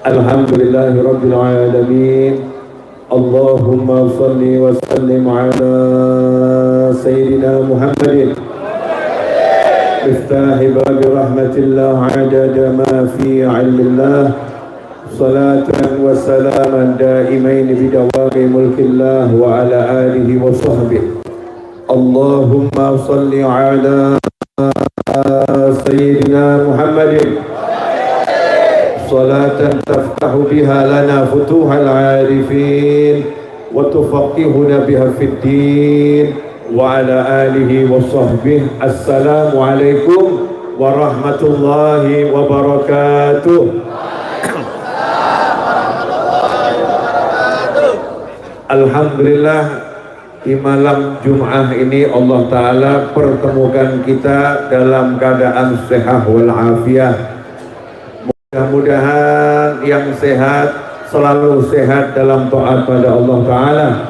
Alhamdulillahi Rabbil Alamin. Allahumma salli wa sallim ala Sayyidina Muhammadin Miftahi babi rahmatillah adada ma fi ilmillah. Salatan wa salaman daimain bidawami mulkillah wa ala alihi wa sahbihi. Allahumma salli ala Sayyidina Muhammadin salatan taftahu biha lana futuhal arifin wa tufaqqihuna biha fid din wa ala alihi wa sahbihi. Assalamu alaikum warahmatullahi wabarakatuh. Alhamdulillah, di malam Jum'ah ini Allah Ta'ala pertemukan kita dalam keadaan sehat walafiat. Mudah-mudahan yang sehat selalu sehat dalam taat pada Allah Ta'ala,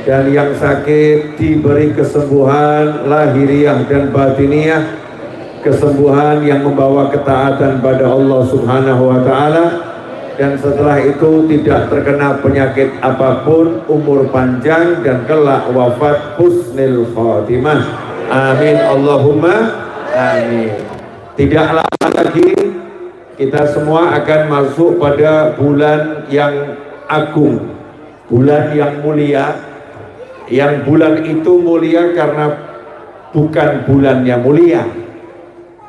dan yang sakit diberi kesembuhan lahiriah dan batiniah, kesembuhan yang membawa ketaatan pada Allah Subhanahu wa Ta'ala, dan setelah itu tidak terkena penyakit apapun, umur panjang dan kelak wafat husnul khatimah. Amin Allahumma amin. Tidak lama lagi kita semua akan masuk pada bulan yang agung, bulan yang mulia. Yang bulan itu mulia karena bukan bulannya mulia.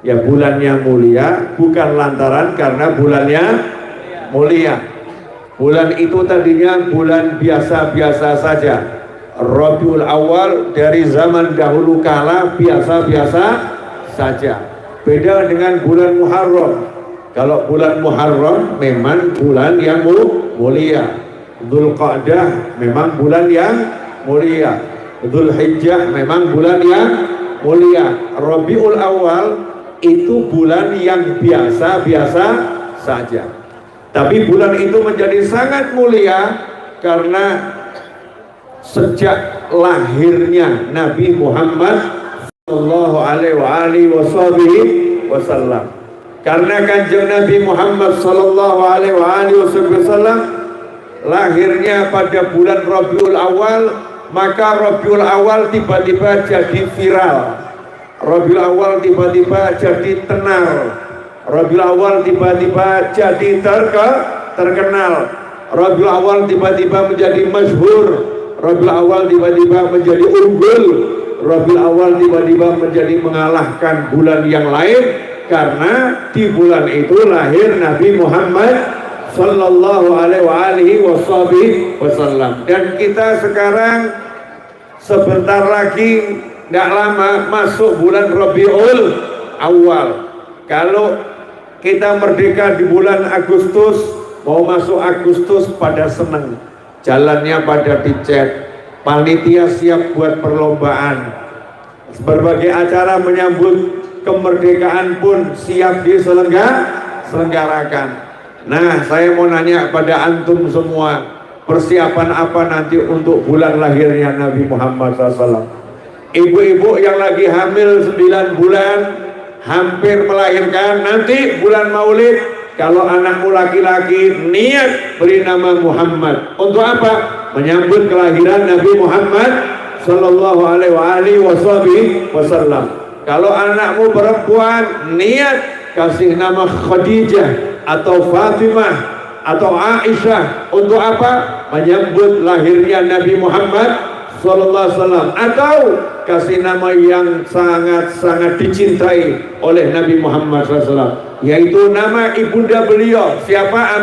Ya, bulannya mulia bukan lantaran karena bulannya mulia. Bulan itu tadinya bulan biasa-biasa saja. Rabiul Awal dari zaman dahulu kala biasa-biasa saja. Beda dengan bulan Muharram. Kalau bulan Muharram memang bulan yang mulia. Dzulqa'dah memang bulan yang mulia. Dzulhijjah memang bulan yang mulia. Rabiul Awal itu bulan yang biasa-biasa saja. Tapi bulan itu menjadi sangat mulia karena sejak lahirnya Nabi Muhammad sallallahu alaihi wasallam. Karena kanjeng Nabi Muhammad sallallahu alaihi wasallam lahirnya pada bulan Rabiul Awal, maka Rabiul Awal tiba-tiba jadi viral. Rabiul Awal tiba-tiba jadi tenar. Rabiul Awal tiba-tiba jadi terkenal. Rabiul Awal tiba-tiba menjadi masyhur. Rabiul Awal tiba-tiba menjadi unggul. Rabiul Awal tiba-tiba menjadi mengalahkan bulan yang lain, karena di bulan itu lahir Nabi Muhammad sallallahu alaihi wasallam. Dan kita sekarang sebentar lagi, tidak lama masuk bulan Rabiul Awal. Kalau kita merdeka di bulan Agustus, mau masuk Agustus pada seneng, jalannya pada dicet, panitia siap buat perlombaan, berbagai acara menyambut kemerdekaan pun siap diselenggarakan. Nah, saya mau nanya pada antum semua, persiapan apa nanti untuk bulan lahirnya Nabi Muhammad SAW? Ibu-ibu yang lagi hamil 9 bulan, hampir melahirkan, nanti bulan Maulid, kalau anakmu laki-laki, niat beri nama Muhammad. Untuk apa? Menyambut kelahiran Nabi Muhammad sallallahu alaihi wasallam. Kalau anakmu perempuan, niat kasih nama Khadijah atau Fatimah atau Aisyah. Untuk apa? Menyambut lahirnya Nabi Muhammad sallallahu alaihi wasallam. Atau kasih nama yang sangat-sangat dicintai oleh Nabi Muhammad SAW, yaitu nama ibunda beliau. Siapa?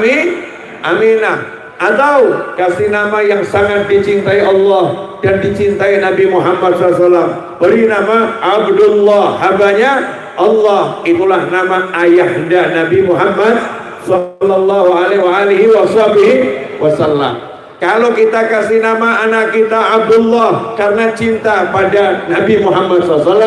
Aminah. Atau kasih nama yang sangat dicintai Allah dan dicintai Nabi Muhammad SAW, beri nama Abdullah, hambanya Allah. Itulah nama ayahanda Nabi Muhammad sallallahu alaihi wasallam. Kalau kita kasih nama anak kita Abdullah karena cinta pada Nabi Muhammad SAW,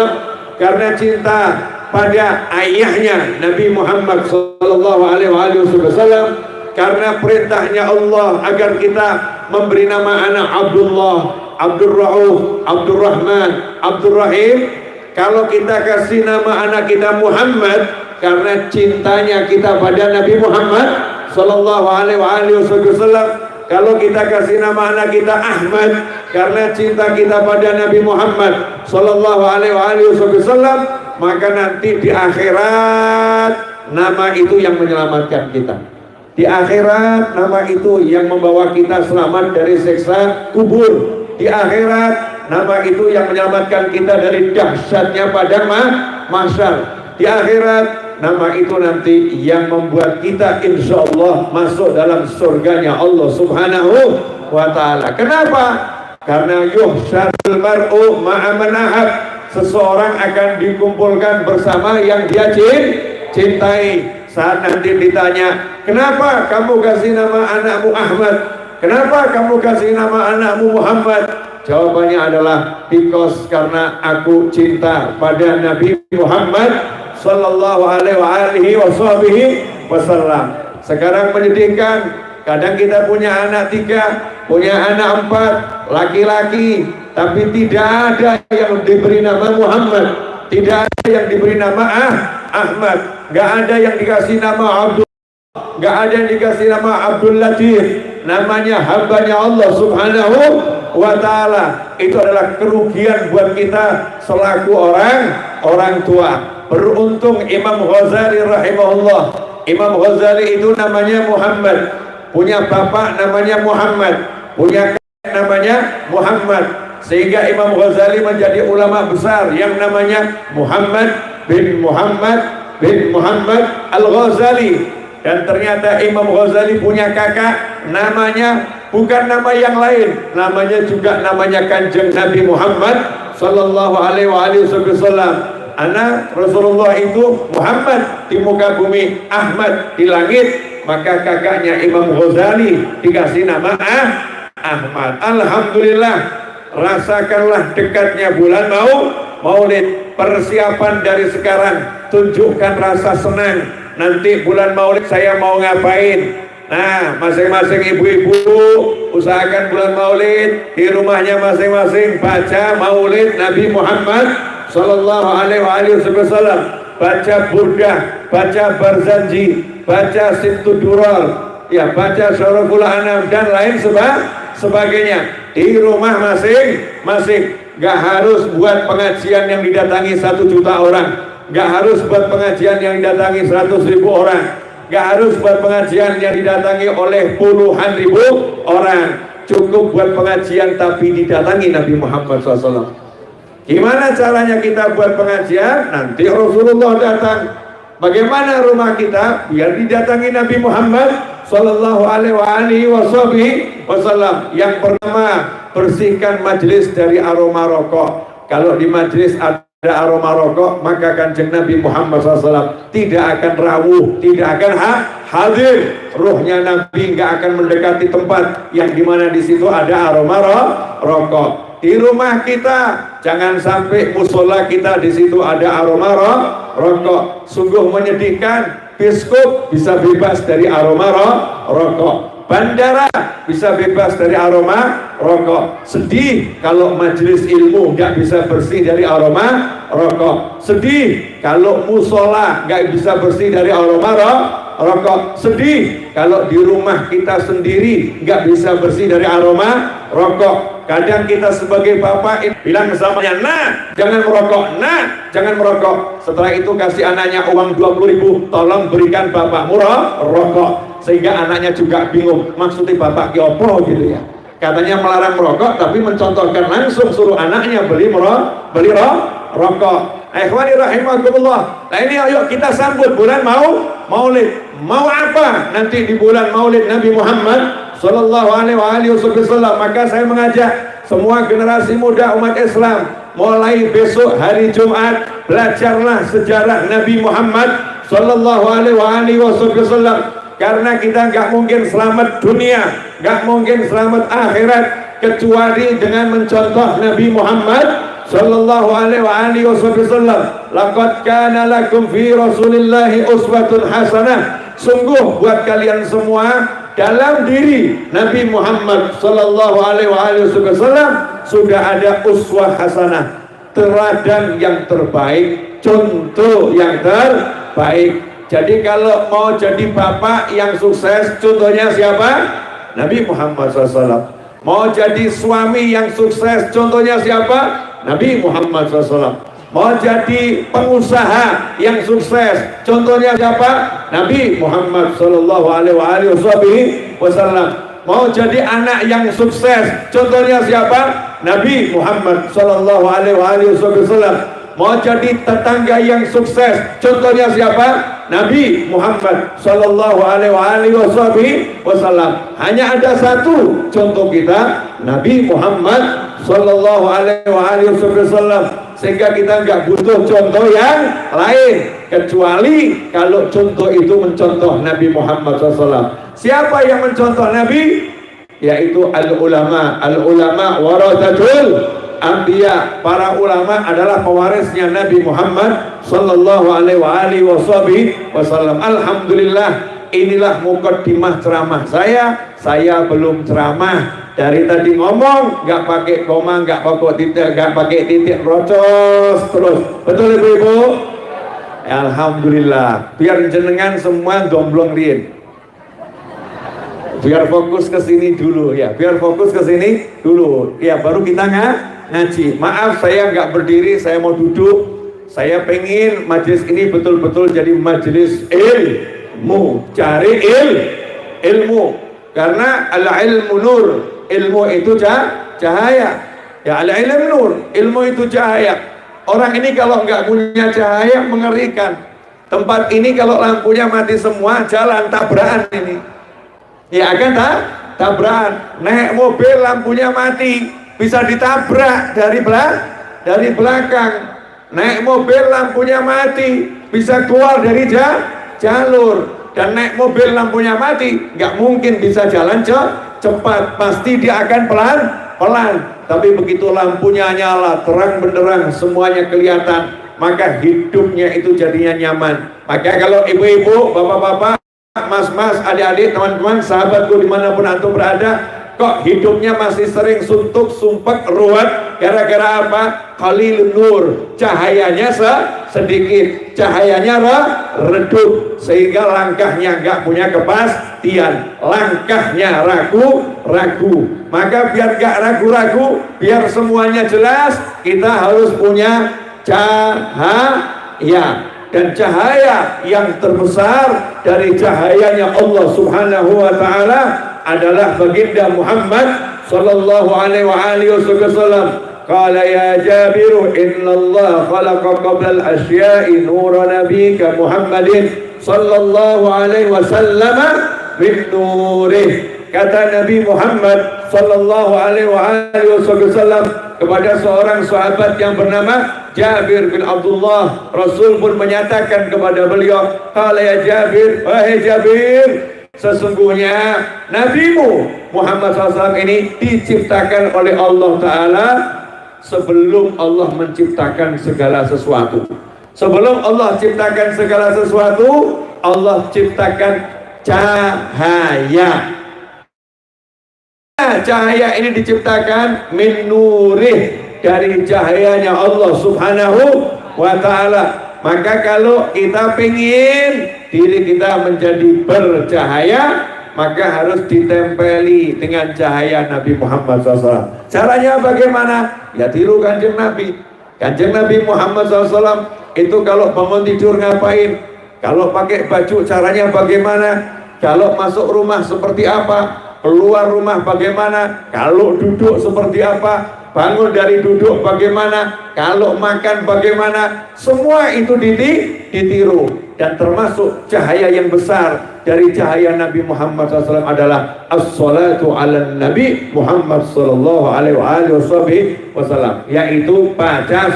karena cinta pada ayahnya Nabi Muhammad sallallahu alaihi wasallam, karena perintahnya Allah agar kita memberi nama anak Abdullah, Abdul Rauf, Abdul Rahman, Abdul Rahim. Kalau kita kasih nama anak kita Muhammad Karena cintanya kita pada Nabi Muhammad sallallahu alaihi wasallam. Kalau kita kasih nama anak kita Ahmad karena cinta kita pada Nabi Muhammad sallallahu alaihi wasallam, maka nanti di akhirat nama itu yang menyelamatkan kita. Di akhirat nama itu yang membawa kita selamat dari siksa kubur. Di akhirat nama itu yang menyelamatkan kita dari dahsyatnya padang mahsyar. Di akhirat nama itu nanti yang membuat kita insya Allah masuk dalam surganya Allah subhanahu wa ta'ala. Kenapa? Karena yuhsyarul mar'u ma'a man ahab. Seseorang akan dikumpulkan bersama yang dia cintai. Saat nanti ditanya, kenapa kamu kasih nama anakmu Ahmad? Kenapa kamu kasih nama anakmu Muhammad? Jawabannya adalah because karena aku cinta pada Nabi Muhammad sallallahu alaihi wasallam. Sekarang menyedihkan, kadang kita punya anak 3, punya anak 4, laki-laki, tapi tidak ada yang diberi nama Muhammad, tidak ada yang diberi nama Ahmad, nggak ada yang dikasih nama Abdul, nggak ada yang dikasih nama Abdul Latif, namanya hambanya Allah subhanahu wa ta'ala. Itu adalah kerugian buat kita selaku orang tua. Beruntung Imam Ghazali rahimahullah. Imam Ghazali itu namanya Muhammad, punya bapak namanya Muhammad, punya kakek namanya Muhammad, sehingga Imam Ghazali menjadi ulama besar yang namanya Muhammad bin Muhammad Al-Ghazali. Dan ternyata Imam Ghazali punya kakak namanya bukan nama yang lain, namanya juga namanya Kanjeng Nabi Muhammad sallallahu alaihi wasallam. Anak Rasulullah itu Muhammad di muka bumi, Ahmad di langit, maka kakaknya Imam Ghazali dikasih nama Ahmad. Alhamdulillah, rasakanlah dekatnya bulan Maulid. Persiapan dari sekarang, tunjukkan rasa senang. Nanti bulan Maulid saya mau ngapain? Nah, masing-masing ibu-ibu usahakan bulan Maulid di rumahnya masing-masing baca Maulid Nabi Muhammad sallallahu alaihi wasallam, baca burdah, baca barzanji, baca situdural, ya baca syaraful anam dan lain sebagainya di rumah masing-masing. Gak harus buat pengajian yang didatangi 1 juta orang, gak harus buat pengajian yang didatangi 100.000 orang, gak harus buat pengajian yang didatangi oleh puluhan ribu orang. Cukup buat pengajian tapi didatangi Nabi Muhammad SAW. Gimana caranya kita buat pengajian? Nanti Rasulullah datang. Bagaimana rumah kita? Biar didatangi Nabi Muhammad sallallahu alaihi wasallam. Yang pertama, bersihkan majelis dari aroma rokok. Kalau di majelis ada aroma rokok, maka Kanjeng Nabi Muhammad SAW tidak akan rawuh, tidak akan hadir. Ruhnya Nabi nggak akan mendekati tempat yang dimana di situ ada aroma rokok. Di rumah kita jangan sampai musola kita di situ ada aroma rokok. Sungguh menyedihkan. Biskup bisa bebas dari aroma rokok. Bandara bisa bebas dari aroma rokok. Sedih kalau majelis ilmu nggak bisa bersih dari aroma rokok. Sedih kalau musola nggak bisa bersih dari aroma rokok. Sedih kalau di rumah kita sendiri nggak bisa bersih dari aroma rokok. Kadang kita sebagai bapak bilang sama anaknya, nah jangan merokok, nah jangan merokok. Setelah itu kasih anaknya uang 20.000, tolong berikan bapakmu rokok. Sehingga anaknya juga bingung, maksudnya bapak kiopo gitu ya. Katanya melarang merokok, tapi mencontohkan langsung suruh anaknya beli rokok. Ikhwani rahimakumullah. Nah ini ayo kita sambut bulan Maulid. Mau apa nanti di bulan Maulid Nabi Muhammad sallallahu alaihi wasallam? Maka saya mengajak semua generasi muda umat Islam, mulai besok hari Jumat belajarlah sejarah Nabi Muhammad sallallahu alaihi wasallam. Karena kita nggak mungkin selamat dunia, nggak mungkin selamat akhirat kecuali dengan mencontoh Nabi Muhammad sallallahu alaihi wasallam. Laqad kana lakum fi Rasulillahi uswatun hasanah. Sungguh buat kalian semua dalam diri Nabi Muhammad sallallahu alaihi wasallam sudah ada uswah hasanah, teladan yang terbaik, contoh yang baik. Jadi kalau mau jadi bapak yang sukses, contohnya siapa? Nabi Muhammad SAW. Mau jadi suami yang sukses, contohnya siapa? Nabi Muhammad SAW. Mau jadi pengusaha yang sukses, contohnya siapa? Nabi Muhammad SAW. Mau jadi anak yang sukses, contohnya siapa? Nabi Muhammad SAW. Mau jadi tetangga yang sukses, contohnya siapa? Nabi Muhammad Sallallahu Alaihi Wasallam. Hanya ada satu contoh kita, Nabi Muhammad Sallallahu Alaihi Wasallam. Sehingga kita nggak butuh contoh yang lain, kecuali kalau contoh itu mencontoh Nabi Muhammad SAW. Siapa yang mencontoh Nabi? Yaitu al-ulama. Al-ulama warathatul anbiya. Para ulama adalah pewarisnya Nabi Muhammad Sallallahu Alaihi Wasallam. Alhamdulillah, inilah mukaddimah ceramah saya. Saya belum ceramah. Dari tadi ngomong nggak pakai koma, nggak pakai titik, rocos terus. Betul ibu-ibu? Alhamdulillah. Biar jenengan semua domblong rin. Biar fokus ke sini dulu ya. Biar fokus ke sini dulu. Ya, baru kita ngaji. Maaf saya nggak berdiri, saya mau duduk. Saya pengen majelis ini betul-betul jadi majelis ilmu, cari ilmu. Karena al-ilmu nur, ilmu itu cahaya. Ya, al-ilmu nur, ilmu itu cahaya. Orang ini kalau nggak punya cahaya mengerikan. Tempat ini kalau lampunya mati semua, jalan tabrakan ini. Ya akan tabrakan. Naik mobil lampunya mati, bisa ditabrak dari belakang. Naik mobil lampunya mati, bisa keluar dari jalur. Dan naik mobil lampunya mati, nggak mungkin bisa jalan cepat, pasti dia akan pelan. Tapi begitu lampunya nyala, terang benderang, semuanya kelihatan, maka hidupnya itu jadinya nyaman. Maka kalau ibu-ibu, bapak-bapak, mas-mas, adik-adik, teman-teman, sahabatku dimanapun antum berada, kok hidupnya masih sering suntuk, sumpek, ruwet, gara-gara apa? Qalilun nur, cahayanya sedikit, cahayanya redup, sehingga langkahnya nggak punya kepastian, langkahnya ragu. Maka biar nggak ragu-ragu, biar semuanya jelas, kita harus punya cahaya. Dan cahaya yang terbesar dari cahayanya Allah Subhanahu wa Ta'ala adalah baginda Muhammad sallallahu alaihi wasallam. Qala ya Jabir, inna Allah khalaqa qabla al-asya'i nura nabika Muhammadin sallallahu alaihi wasallam min nurih. Kata Nabi Muhammad sallallahu alaihi wasallam kepada seorang sahabat yang bernama Jabir bin Abdullah, Rasul pun menyatakan kepada beliau, qala ya Jabir, wahai Jabir, sesungguhnya nabimu Muhammad SAW ini diciptakan oleh Allah Ta'ala sebelum Allah menciptakan segala sesuatu. Sebelum Allah ciptakan segala sesuatu, Allah ciptakan cahaya. Cahaya ini diciptakan min nurih, dari cahayanya Allah Subhanahu wa Ta'ala. Maka kalau kita pengen diri kita menjadi bercahaya, maka harus ditempeli dengan cahaya Nabi Muhammad SAW. Caranya bagaimana? Ya tiru kanjeng Nabi. Kanjeng Nabi Muhammad SAW itu kalau bangun tidur ngapain? Kalau pakai baju caranya bagaimana? Kalau masuk rumah seperti apa? Keluar rumah bagaimana? Kalau duduk seperti apa? Bangun dari duduk bagaimana? Kalau makan bagaimana? Semua itu ditiru. Dan termasuk cahaya yang besar dari cahaya Nabi Muhammad SAW adalah as-salatu ala Nabi Muhammad Sallallahu Alaihi Wasallam, yaitu baca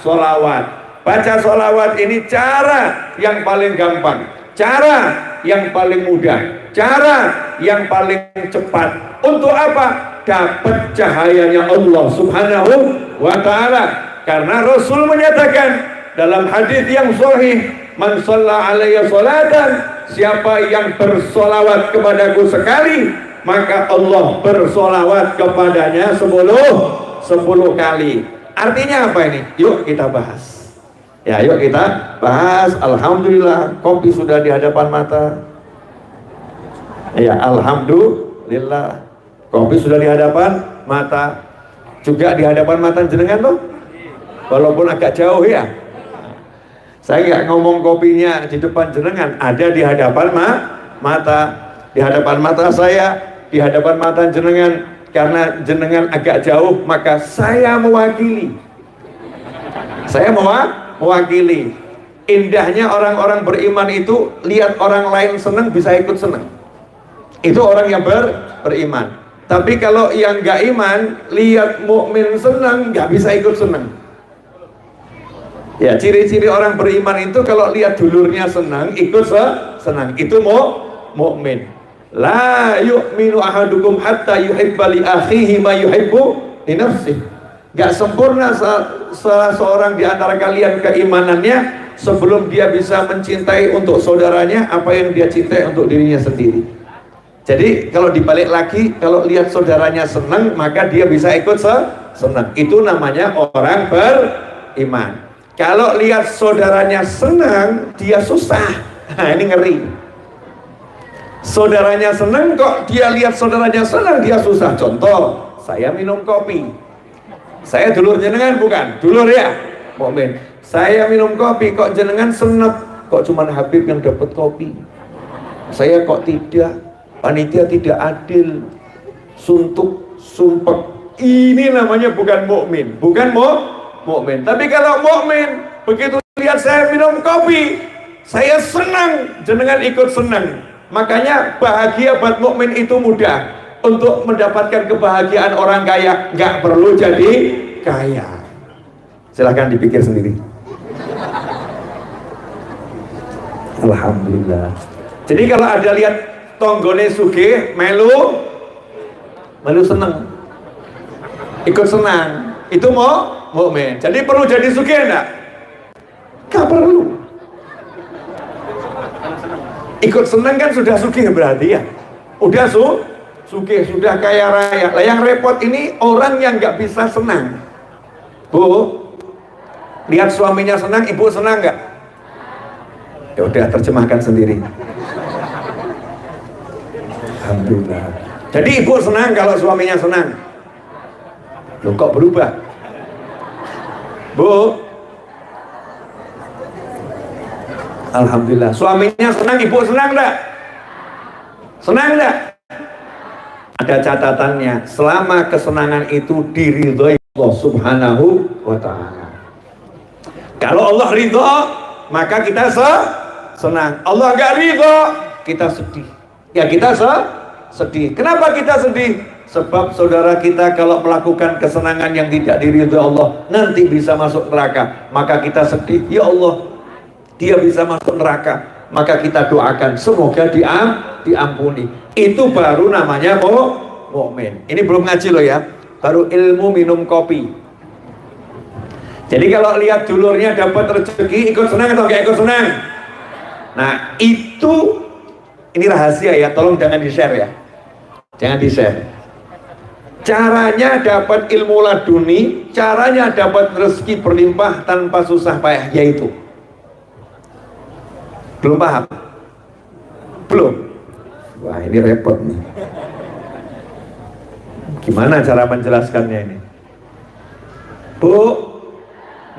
solawat. Baca solawat ini cara yang paling gampang, cara yang paling mudah, cara yang paling cepat. Untuk apa? Dapat cahayanya Allah Subhanahu wa Ta'ala. Karena Rasul menyatakan dalam hadis yang sahih, man shalla alayya salatan, siapa yang bersolawat kepadaku sekali, maka Allah bersolawat kepadanya 10 kali. Artinya apa ini? Yuk kita bahas. Ya, yuk kita bahas. Alhamdulillah, kopi sudah di hadapan mata. Ya, alhamdulillah, kopi sudah di hadapan mata. Juga di hadapan mata jenengan tuh, walaupun agak jauh ya. Saya nggak ngomong kopinya di depan jenengan, ada di hadapan mata, di hadapan mata saya, di hadapan mata jenengan. Karena jenengan agak jauh, maka saya mewakili. Saya mewakili. Indahnya orang-orang beriman itu lihat orang lain senang bisa ikut senang. Itu orang yang beriman. Tapi kalau yang nggak iman lihat mukmin senang nggak bisa ikut senang. Ya, ciri-ciri orang beriman itu kalau lihat dulurnya senang ikut senang. Itu mukmin. La yu'minu ahadukum hatta yuhibba li akhihi ma yuhibbu li nafsihi. Gak sempurna salah seorang di antara kalian keimanannya sebelum dia bisa mencintai untuk saudaranya apa yang dia cintai untuk dirinya sendiri. Jadi kalau dibalik lagi, kalau lihat saudaranya senang maka dia bisa ikut senang. Itu namanya orang beriman. Kalau lihat saudaranya senang, dia susah. Nah, ini ngeri. Saudaranya senang kok dia lihat saudaranya senang dia susah. Contoh, saya minum kopi. Saya dulur jenengan bukan? Dulur ya? Mukmin. Saya minum kopi kok jenengan senep. Kok cuman Habib yang dapat kopi? Saya kok tidak? Panitia tidak adil. Suntuk, sumpek. Ini namanya bukan mukmin. Bukan mukmin. Tapi kalau mukmin, begitu lihat saya minum kopi, saya senang, jenengan ikut senang. Makanya bahagia buat mukmin itu mudah. Untuk mendapatkan kebahagiaan orang kaya nggak perlu jadi kaya. Silahkan dipikir sendiri. Alhamdulillah. Jadi kalau ada lihat tonggone sugih melu seneng, ikut senang, itu mukmin. Jadi perlu jadi sugih enggak? Nggak perlu. Ikut senang kan sudah sugih berarti ya. Udah sugih, sudah kaya raya. Lah yang repot ini orang yang nggak bisa senang. Bu, lihat suaminya senang, ibu senang nggak? Ya udah terjemahkan sendiri. Alhamdulillah. Jadi ibu senang kalau suaminya senang. Loh kok berubah? Bu, alhamdulillah. Suaminya senang, ibu senang enggak? Senang enggak? Ada catatannya, selama kesenangan itu diridhoi Allah Subhanahu wa ta'ala. Kalau Allah ridho, maka kita senang. Allah enggak ridho, kita sedih. Ya kita sedih. Kenapa kita sedih? Sebab saudara kita kalau melakukan kesenangan yang tidak diridhoi Allah, nanti bisa masuk neraka. Maka kita sedih, ya Allah, dia bisa masuk neraka, maka kita doakan semoga diampuni. Itu baru namanya mukmin. Ini belum ngaji loh ya, baru ilmu minum kopi. Jadi kalau lihat dulurnya dapat rezeki ikut senang atau enggak ikut senang? Nah itu, ini rahasia ya, tolong jangan di share ya, jangan di share. Caranya dapat ilmu laduni, caranya dapat rezeki berlimpah tanpa susah payah, yaitu belum paham? Belum? Wah ini repot nih. Gimana cara menjelaskannya ini? Bu,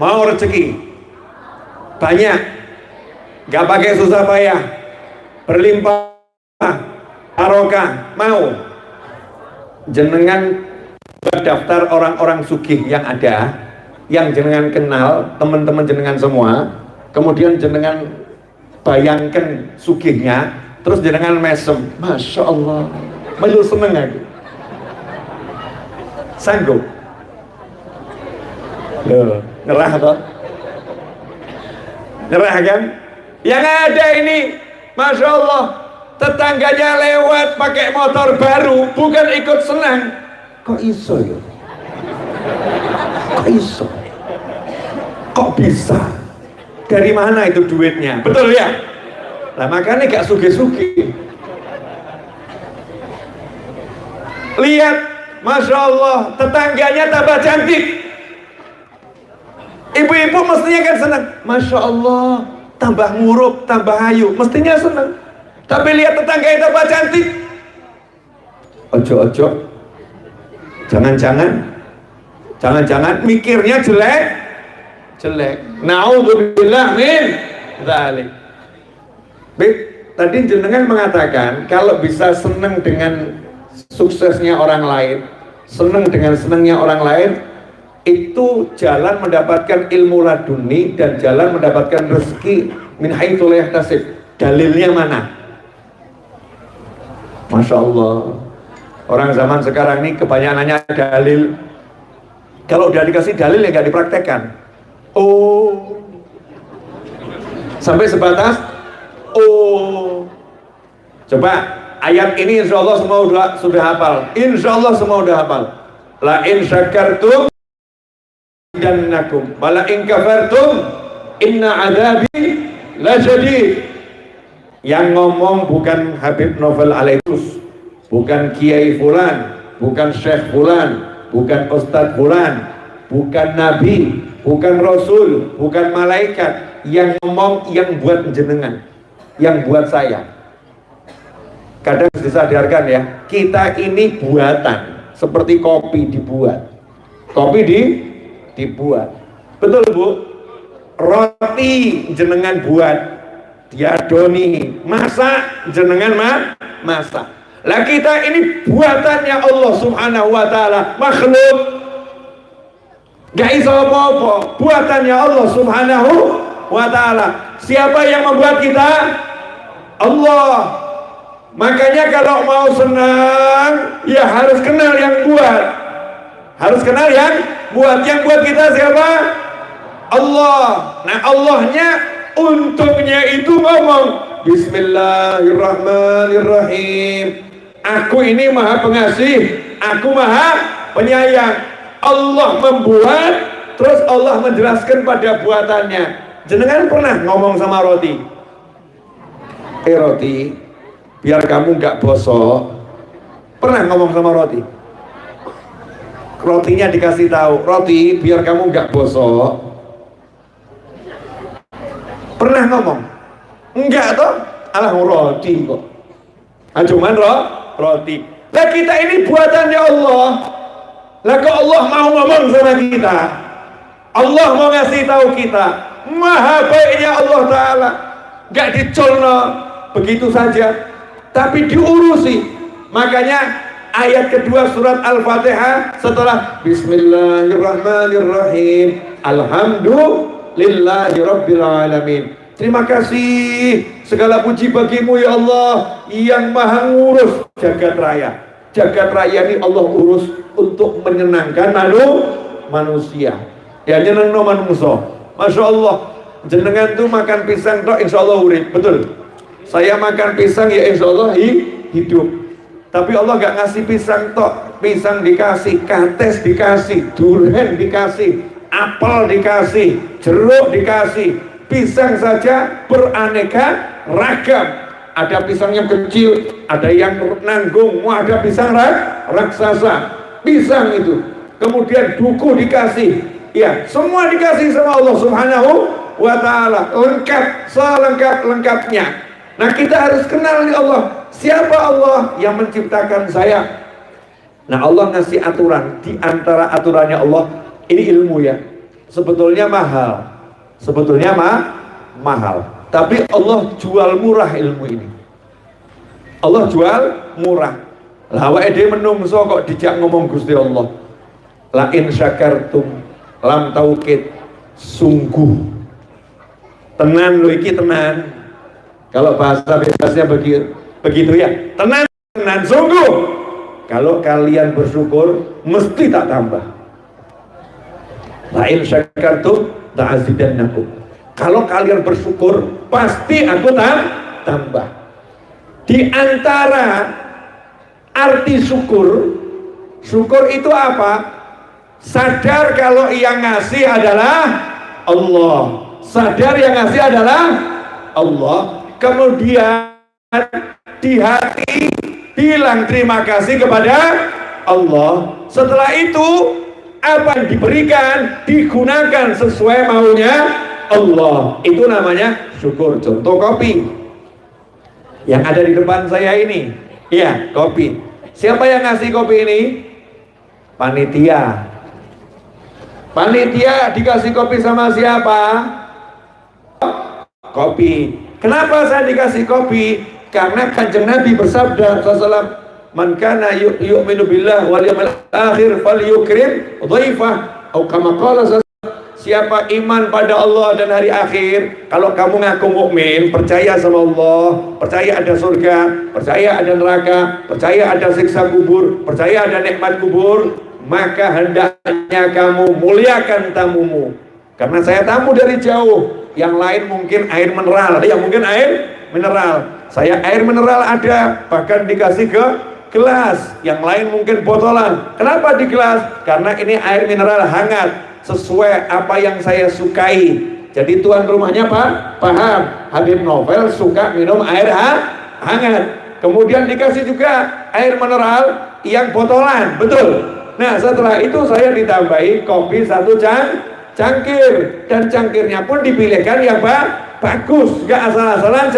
mau rezeki banyak, gak pakai susah payah, berlimpah, barokah, mau? Jenengan daftar orang-orang sugih yang ada, yang jenengan kenal, teman-teman jenengan semua, kemudian jenengan bayangkan sugihnya, terus jenengan mesem, Masya Allah, melu seneng aku. Sanggup? Loh, ngerah toh? Ngerah kan? Yang ada ini, Masya Allah, tetangganya lewat pakai motor baru, bukan ikut senang. Kok iso ya? Kok iso? Kok bisa? Dari mana itu duitnya? Betul ya? Nah makanya gak sugih-sugih. Lihat, Masya Allah, tetangganya tambah cantik. Ibu-ibu mestinya kan senang, Masya Allah, tambah nguruk, tambah ayu, mestinya senang. Tapi lihat tetangga itu tambah cantik, ojo-ojo, jangan-jangan mikirnya jelek. Naudzubillah min dzalik. Tadi jenengan mengatakan kalau bisa senang dengan suksesnya orang lain, senang dengan senangnya orang lain, itu jalan mendapatkan ilmu laduni dan jalan mendapatkan rezeki min haitsu la yahtasib. Dalilnya mana? Masya Allah, orang zaman sekarang ini kebanyakannya dalil. Kalau udah dikasih dalil ya nggak dipraktekkan. Oh, sampai sebatas oh. Coba ayat ini insya Allah semua sudah hafal. Insya Allah semua sudah hafal. La in syakartum dannakum wala in kafartum inna adabi la syadid. Yang ngomong bukan Habib Novel Alaitus, bukan Kiai Fulan, bukan Syekh Fulan, bukan Ustadz Fulan, bukan Nabi, bukan Rasul, bukan malaikat. Yang ngomong yang buat jenengan, yang buat saya. Kadang disadarkan ya, kita ini buatan, seperti kopi dibuat. Kopi dibuat. Betul Bu? Roti jenengan buat, diadoni, masak jenengan masak. Lah kita ini buatannya Allah Subhanahu wa taala, makhluk. Gak iso apa-apa, buatannya Allah Subhanahu wa taala. Siapa yang membuat kita? Allah. Makanya kalau mau senang ya harus kenal yang buat. Harus kenal yang buat. Yang buat kita siapa? Allah. Nah, Allahnya untungnya itu ngomong Bismillahirrahmanirrahim. Aku ini maha pengasih, aku maha penyayang. Allah membuat, terus Allah menjelaskan pada buatannya. Jenengan pernah ngomong sama roti, roti, biar kamu nggak bosok. Pernah ngomong sama roti? Rotinya dikasih tahu, roti, biar kamu nggak bosok. Pernah ngomong? Enggak toh? Alah roti kok. Cuman roti. Lah kita ini buatannya Allah. Lah kok Allah mau ngomong sama kita? Allah mau ngasih tahu kita. Maha baiknya Allah Ta'ala. Gak dicolno begitu saja, tapi diurusi. Makanya ayat kedua surat Al-Fatihah setelah Bismillahirrahmanirrahim, Alhamdulillahi Rabbil Alamin. Terima kasih, segala puji bagimu ya Allah yang maha ngurus jagat raya. Jagat raya ini Allah urus untuk menyenangkan manusia. Ya nyenengno manungso. Masya Allah, jenengan tuh makan pisang tok insya Allah urip, betul. Saya makan pisang ya insya Allah hidup. Tapi Allah gak ngasih pisang tok, pisang dikasih, kates dikasih, durian dikasih, apel dikasih, jeruk dikasih, pisang saja beraneka ragam. Ada pisang yang kecil, ada yang nanggung, ada pisang raksasa, pisang itu. Kemudian duku dikasih. Ya, semua dikasih sama Allah Subhanahu wa ta'ala, lengkap, selengkap-lengkapnya. Nah, kita harus kenal nih Allah. Siapa Allah yang menciptakan saya? Nah, Allah ngasih aturan. Di antara aturannya Allah, ini ilmu ya, sebetulnya mahal. Sebetulnya mahal. Tapi Allah jual murah ilmu ini. Allah jual murah. Lah awake dhewe menungso kok dijak ngomong Gusti Allah. La in syakartum, lam taukid, sungguh. Tenan lo iki tenan. Kalau bahasa bebasnya begitu ya. Tenan sungguh. Kalau kalian bersyukur mesti tak tambah. La in syakartum ta'azidannakum. Kalau kalian bersyukur pasti aku tambah. Di antara arti syukur itu apa? Sadar kalau yang ngasih adalah Allah. Sadar yang ngasih adalah Allah. Kemudian di hati bilang terima kasih kepada Allah. Setelah itu apa yang diberikan digunakan sesuai maunya Allah. Itu namanya syukur. Contoh kopi yang ada di depan saya ini, iya, kopi. Siapa yang ngasih kopi ini? Panitia. Panitia dikasih kopi sama siapa? Kopi. Kenapa saya dikasih kopi? Karena Kanjeng Nabi bersabda SAW, man kana yu'minu billah wal yawmil akhir falyukrim dhaifah, atau kama qala, siapa iman pada Allah dan hari akhir, kalau kamu ngaku mukmin, percaya sama Allah, percaya ada surga, percaya ada neraka, percaya ada siksa kubur, percaya ada nikmat kubur, maka hendaknya kamu muliakan tamumu. Karena saya tamu dari jauh, yang lain mungkin air mineral, yang mungkin air mineral, saya air mineral ada, bahkan dikasih ke gelas, yang lain mungkin botolan. Kenapa di gelas? Karena ini air mineral hangat, sesuai apa yang saya sukai. Jadi tuan rumahnya paham, Habib Novel suka minum air hangat. Kemudian dikasih juga air mineral yang botolan, betul. Nah setelah itu saya ditambahi kopi satu cangkir, dan cangkirnya pun dipilihkan yang bagus, gak asal-asalan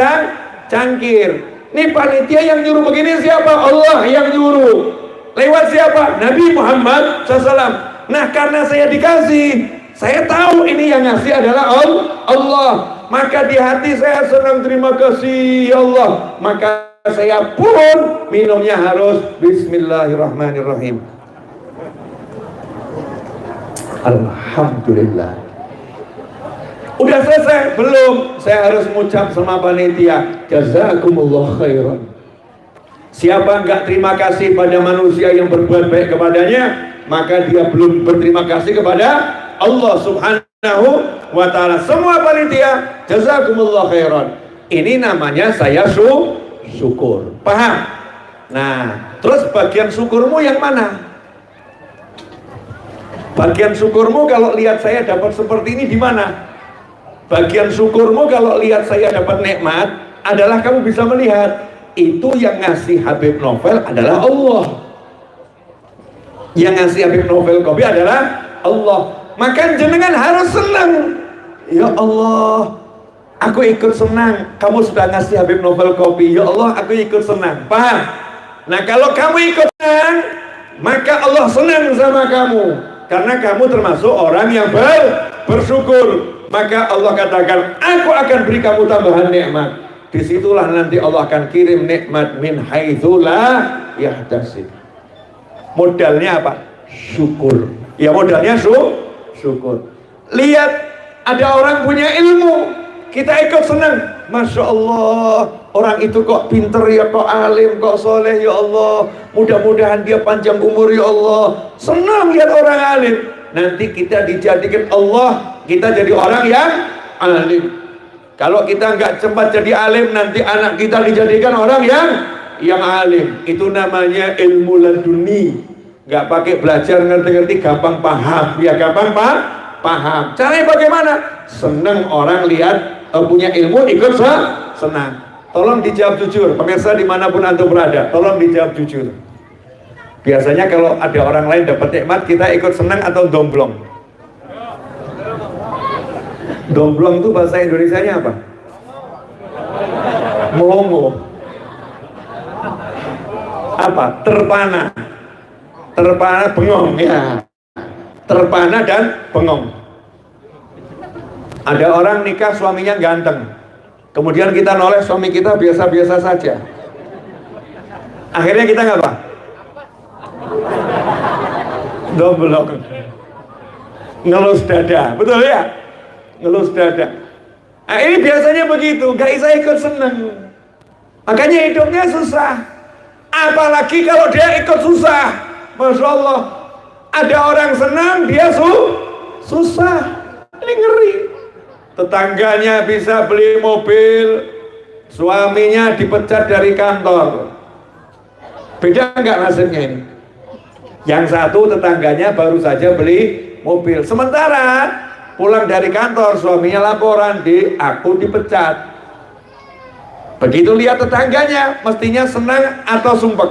cangkir. Ini panitia yang nyuruh begini siapa? Allah yang nyuruh. Lewat siapa? Nabi Muhammad SAW. Nah karena saya dikasih, saya tahu ini yang ngasih adalah Allah, maka di hati saya senang, terima kasih ya Allah, maka saya pun minumnya harus Bismillahirrahmanirrahim. Alhamdulillah. Udah selesai? Belum. Saya harus mengucap sama panitia, jazakumullah khairan. Siapa enggak terima kasih pada manusia yang berbuat baik kepadanya, maka dia belum berterima kasih kepada Allah Subhanahu wa ta'ala. Semua panitia, jazakumullah khairan. Ini namanya saya syukur. Paham? Nah, terus bagian syukurmu yang mana? Bagian syukurmu kalau lihat saya dapat seperti ini di mana? Bagian syukurmu kalau lihat saya dapat nikmat adalah kamu bisa melihat itu yang ngasih Habib Novel adalah Allah. Yang ngasih Habib Novel kopi adalah Allah. Maka jenengan harus senang. Ya Allah, aku ikut senang. Kamu sudah ngasih Habib Novel kopi. Ya Allah, aku ikut senang. Paham? Nah kalau kamu ikut senang, maka Allah senang sama kamu. Karena kamu termasuk orang yang bersyukur. Maka Allah katakan, aku akan beri kamu tambahan nikmat. Disitulah nanti Allah akan kirim nikmat min haitsu la yahtasib. Modalnya apa? Syukur. Ya modalnya syukur. Lihat ada orang punya ilmu, kita ikut senang. Masya Allah, orang itu kok pinter ya, kok alim, kok soleh ya Allah, mudah-mudahan dia panjang umur ya Allah. Senang lihat orang alim. Nanti kita dijadikan Allah, kita jadi orang yang alim. Kalau kita nggak cepat jadi alim, nanti anak kita dijadikan orang yang alim. Itu namanya ilmu laduni. Nggak pakai belajar ngerti-ngerti, gampang paham. Ya gampang paham. Caranya bagaimana? Senang orang lihat punya ilmu, ikut senang. Tolong dijawab jujur, pemirsa dimanapun antum berada, tolong dijawab jujur. Biasanya kalau ada orang lain dapat nikmat, kita ikut senang atau domblong? Domblong itu bahasa Indonesianya apa? Melongo. Apa? Terpana. Terpana, bengong ya. Terpana dan bengong. Ada orang nikah suaminya ganteng, kemudian kita noleh suami kita biasa-biasa saja. Akhirnya kita ngapa? Domblong. Ngelus dada, betul ya? Ngelus dada. Nah, ini biasanya begitu, gak bisa ikut seneng. Makanya hidupnya susah. Apalagi kalau dia ikut susah. Masya Allah, ada orang senang, dia susah. Ini ngeri. Tetangganya bisa beli mobil, suaminya dipecat dari kantor. Beda nggak nasibnya ini? Yang satu tetangganya baru saja beli mobil, sementara pulang dari kantor suaminya laporan, aku dipecat. Begitu lihat tetangganya, mestinya senang atau sumpek?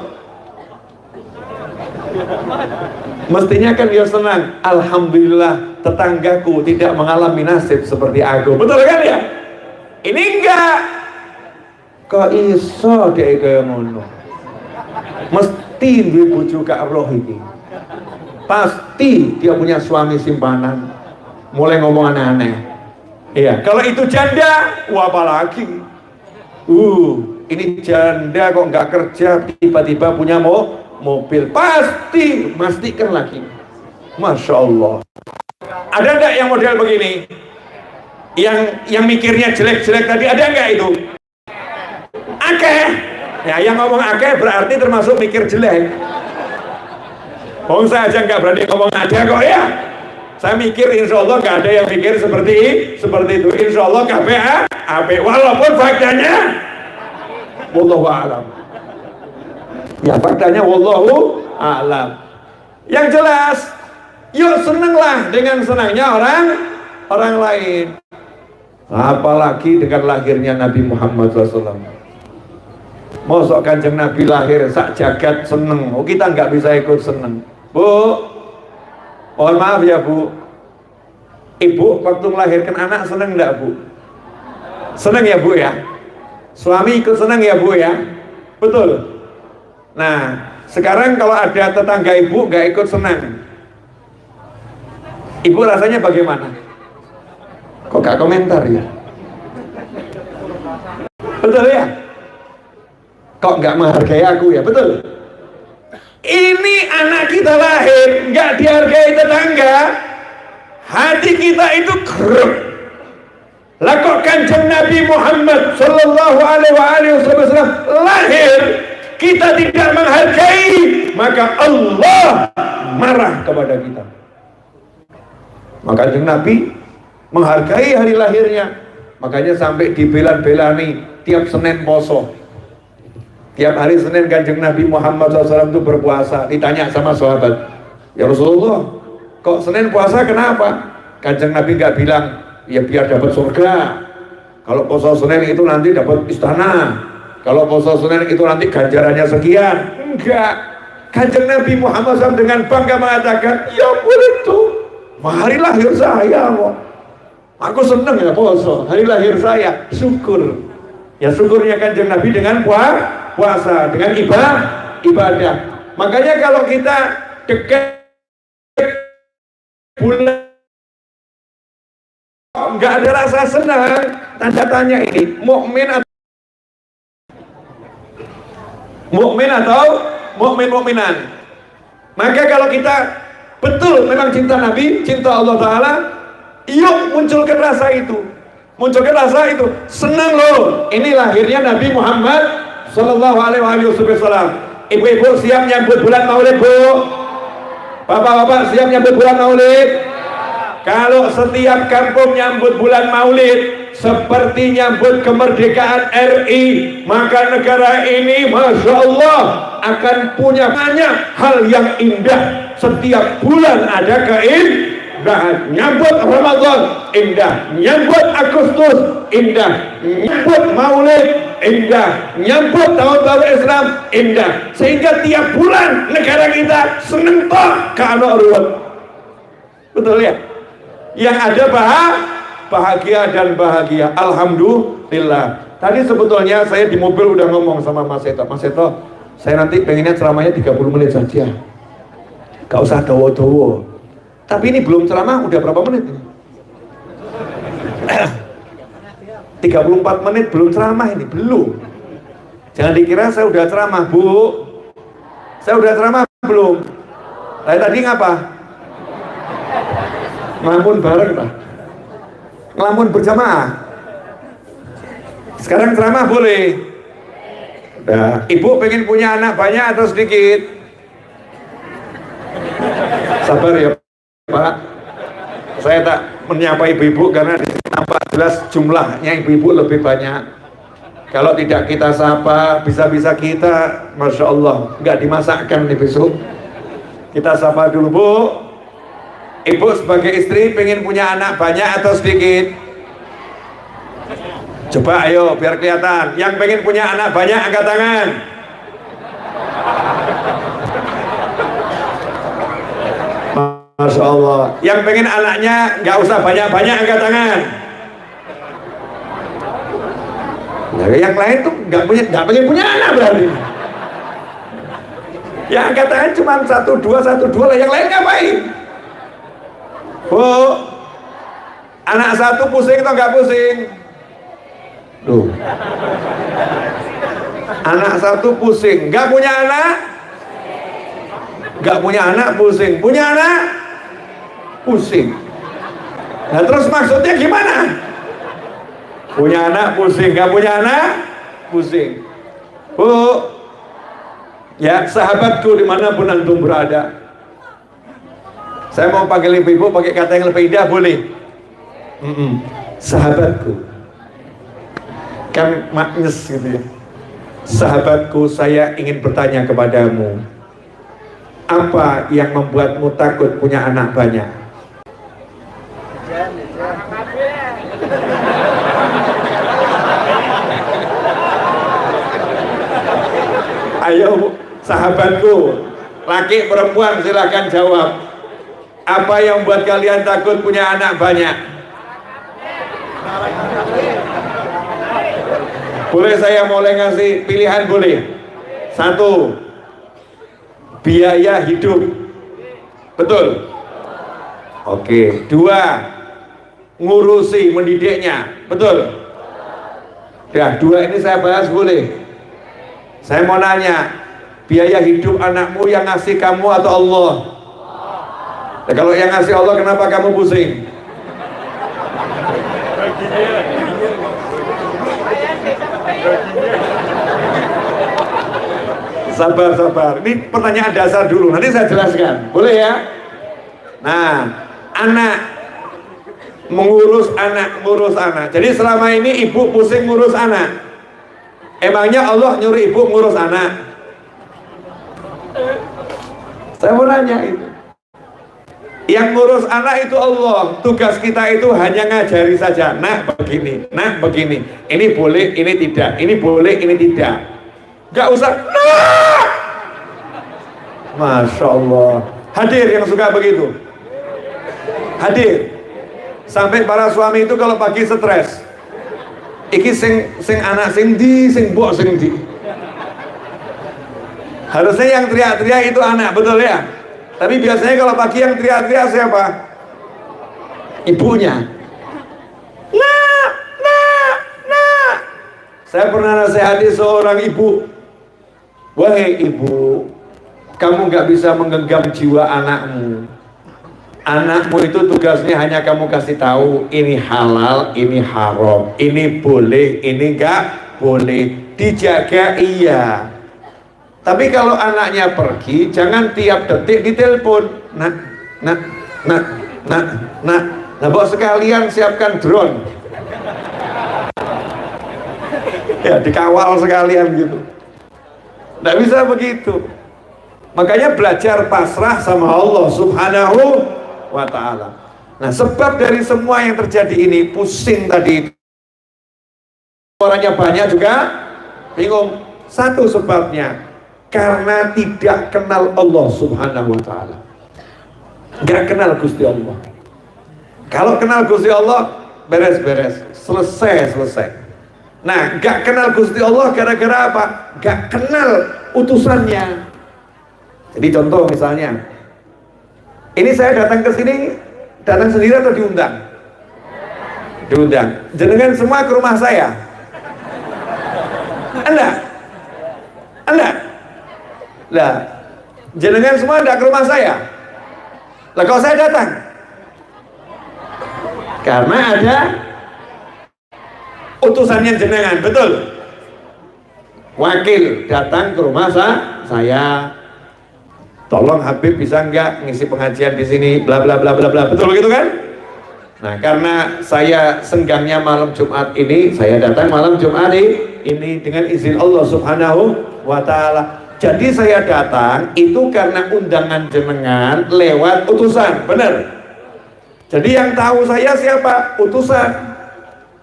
Mestinya kan dia senang, alhamdulillah tetanggaku tidak mengalami nasib seperti aku. Betul kan ya? Ini enggak. Kok iso dia kaya ngono? Mesti duwe bojo gak roh iki. Pasti dia punya suami simpanan. Mulai ngomong aneh-aneh. Iya, kalau itu janda, wah apalagi. Ini janda kok nggak kerja, tiba-tiba punya mobil, pasti memastikan lagi. Masya Allah. Ada nggak yang model begini? Yang mikirnya jelek-jelek tadi, ada nggak itu? Akeh. Ya, yang ngomong akeh berarti termasuk mikir jelek. Saya aja nggak berani ngomong ada kok ya. Saya mikir insya Allah nggak ada yang mikir seperti itu. Insya Allah KPA, walaupun faktanya wallahu a'lam. Ya faktanya wallahu a'lam. Yang jelas, yuk senenglah dengan senangnya orang lain. Apalagi dengan lahirnya Nabi Muhammad SAW. Mosok Kanjeng Nabi lahir sak jagat seneng, kita nggak bisa ikut seneng. Bu, mohon maaf ya Bu, ibu waktu melahirkan anak seneng nggak Bu? Seneng ya Bu ya? Suami ikut seneng ya Bu ya? Betul. Nah, sekarang kalau ada tetangga ibu nggak ikut senang, ibu rasanya bagaimana? Kok gak komentar ya? Betul ya? Kok nggak menghargai aku ya? Betul. Ini anak kita lahir nggak dihargai tetangga, hati kita itu kerep. Lah kok Kanjeng Nabi Muhammad Sallallahu Alaihi Wasallam lahir kita tidak menghargai, maka Allah marah kepada kita. Maka Kanjeng Nabi menghargai hari lahirnya, makanya sampai dibela-belani tiap Senin poso. Tiap hari Senin Kanjeng Nabi Muhammad SAW itu berpuasa. Ditanya sama sahabat, ya Rasulullah, kok Senin puasa kenapa? Kanjeng Nabi nggak bilang, ya biar dapat surga. Kalau puasa Senin itu nanti dapat istana. Kalau puasa Senin itu nanti ganjarannya sekian. Enggak. Kanjeng Nabi Muhammad SAW dengan bangga mengatakan, ya boleh tuh, hari lahir saya kok. Aku seneng ya puasa, hari lahir saya, syukur. Ya syukurnya Kanjeng Nabi dengan puasa, dengan ibadah. Makanya kalau kita dekat bulan nggak ada rasa senang, tanda tanya ini mukmin atau mukminan. Maka kalau kita betul memang cinta Nabi, cinta Allah Ta'ala, yuk munculkan rasa itu. Senang loh, ini lahirnya Nabi Muhammad Sallallahu Alaihi Wasallam. Ibu-ibu siap nyambut bulan Maulid Bu? Bapak-bapak siap nyambut bulan Maulid? Kalau setiap kampung nyambut bulan Maulid seperti nyambut kemerdekaan RI, maka negara ini Masya Allah akan punya banyak hal yang indah. Setiap bulan ada keindahan. Nyambut Ramadan indah, nyambut Agustus indah, nyambut Maulid indah, nyambut tahun baru Islam indah. Sehingga tiap bulan negara kita seneng toh kalau ruwet. Betul ya? Yang ada bahagia dan bahagia. Alhamdulillah. Tadi sebetulnya saya di mobil udah ngomong sama Mas Seto, saya nanti pengennya ceramahnya 30 menit saja, gak usah dawa-dawa. Tapi ini belum ceramah udah berapa menit ini? 34 menit belum ceramah ini, belum. Jangan dikira saya udah ceramah Bu. Saya udah ceramah belum? Tadi ngapa? Ngelamun bareng lah, ngelamun berjamaah. Sekarang ceramah boleh. Nah, ibu pengen punya anak banyak atau sedikit? Sabar ya Pak, saya tak menyapa ibu-ibu karena nampak jelas jumlahnya ibu-ibu lebih banyak. Kalau tidak kita sapa, bisa-bisa kita, Masya Allah, nggak dimasakkan nih besok. Kita sapa dulu Bu. Ibu sebagai istri pengen punya anak banyak atau sedikit? Coba ayo biar kelihatan. Yang pengen punya anak banyak angkat tangan. Masya Allah. Yang pengen anaknya nggak usah banyak-banyak angkat tangan. Nah, yang lain tuh nggak pengen punya anak berarti. Yang angkat tangan cuma 1, 2 lah, yang lain ngapain? Bu, anak satu pusing atau nggak pusing? Duh. Anak satu pusing, nggak punya anak? Nggak punya anak pusing, punya anak? Pusing. Nah terus maksudnya gimana? Punya anak pusing, nggak punya anak pusing. Bu, ya sahabatku dimanapun antum berada, saya mau panggil ibu pakai kata yang lebih indah boleh? Sahabatku, kan maknyes gitu ya. Sahabatku, saya ingin bertanya kepadamu, apa yang membuatmu takut punya anak banyak? Ayo sahabatku, laki perempuan silakan jawab. Apa yang buat kalian takut punya anak banyak? Boleh saya mulai ngasih pilihan boleh? 1, biaya hidup. Betul? Oke. 2, ngurusi mendidiknya. Betul? Ya, 2 ini saya bahas boleh? Saya mau nanya, biaya hidup anakmu yang ngasih kamu atau Allah? Nah, kalau yang ngasih Allah, kenapa kamu pusing? Sabar. Ini pertanyaan dasar dulu, nanti saya jelaskan. Boleh ya? Nah, anak mengurus anak. Jadi selama ini ibu pusing ngurus anak. Emangnya Allah nyuruh ibu ngurus anak? Saya mau nanya itu. Yang ngurus anak itu Allah. Tugas kita itu hanya ngajari saja. Nah begini, nah begini. Ini boleh, ini tidak. Ini boleh, ini tidak. Gak usah. Nah! Masya Allah. Hadir yang suka begitu. Hadir. Sampai para suami itu kalau pagi stres. Iki sing anak sing di, sing mbok sing di. Harusnya yang teriak-teriak itu anak, betul ya? Tapi biasanya kalau pagi yang teriak-teriak siapa? Ibunya. Nah. Saya pernah nasihati seorang ibu. Wahai ibu, kamu nggak bisa menggenggam jiwa anakmu. Anakmu itu tugasnya hanya kamu kasih tahu ini halal, ini haram, ini boleh, ini enggak boleh. Dijaga iya. Tapi kalau anaknya pergi, jangan tiap detik ditelepon. Nah, bawa sekalian siapkan drone. Ya, dikawal sekalian gitu. Nggak bisa begitu. Makanya belajar pasrah sama Allah Subhanahu wa ta'ala. Nah, sebab dari semua yang terjadi ini, pusing tadi, orangnya banyak juga bingung. Satu sebabnya karena tidak kenal Allah Subhanahu wa ta'ala. Gak kenal Gusti Allah. Kalau kenal Gusti Allah, beres-beres, selesai. Nah, gak kenal Gusti Allah gara-gara apa? Gak kenal utusannya. Jadi contoh misalnya, ini saya datang ke sini, datang sendiri atau diundang? Diundang. Jenengan semua ke rumah saya? Enggak. Lah, jenengan semua enggak ke rumah saya? Lah kalau saya datang? Karena ada utusannya jenengan, betul? Wakil datang ke rumah saya. Tolong Habib bisa nggak ngisi pengajian di sini, bla bla bla bla bla, betul begitu kan? Nah, karena saya senggangnya malam Jumat ini, saya datang malam Jumat ini dengan izin Allah Subhanahu wa ta'ala. Jadi saya datang itu karena undangan jenengan lewat utusan, benar? Jadi yang tahu saya siapa? Utusan.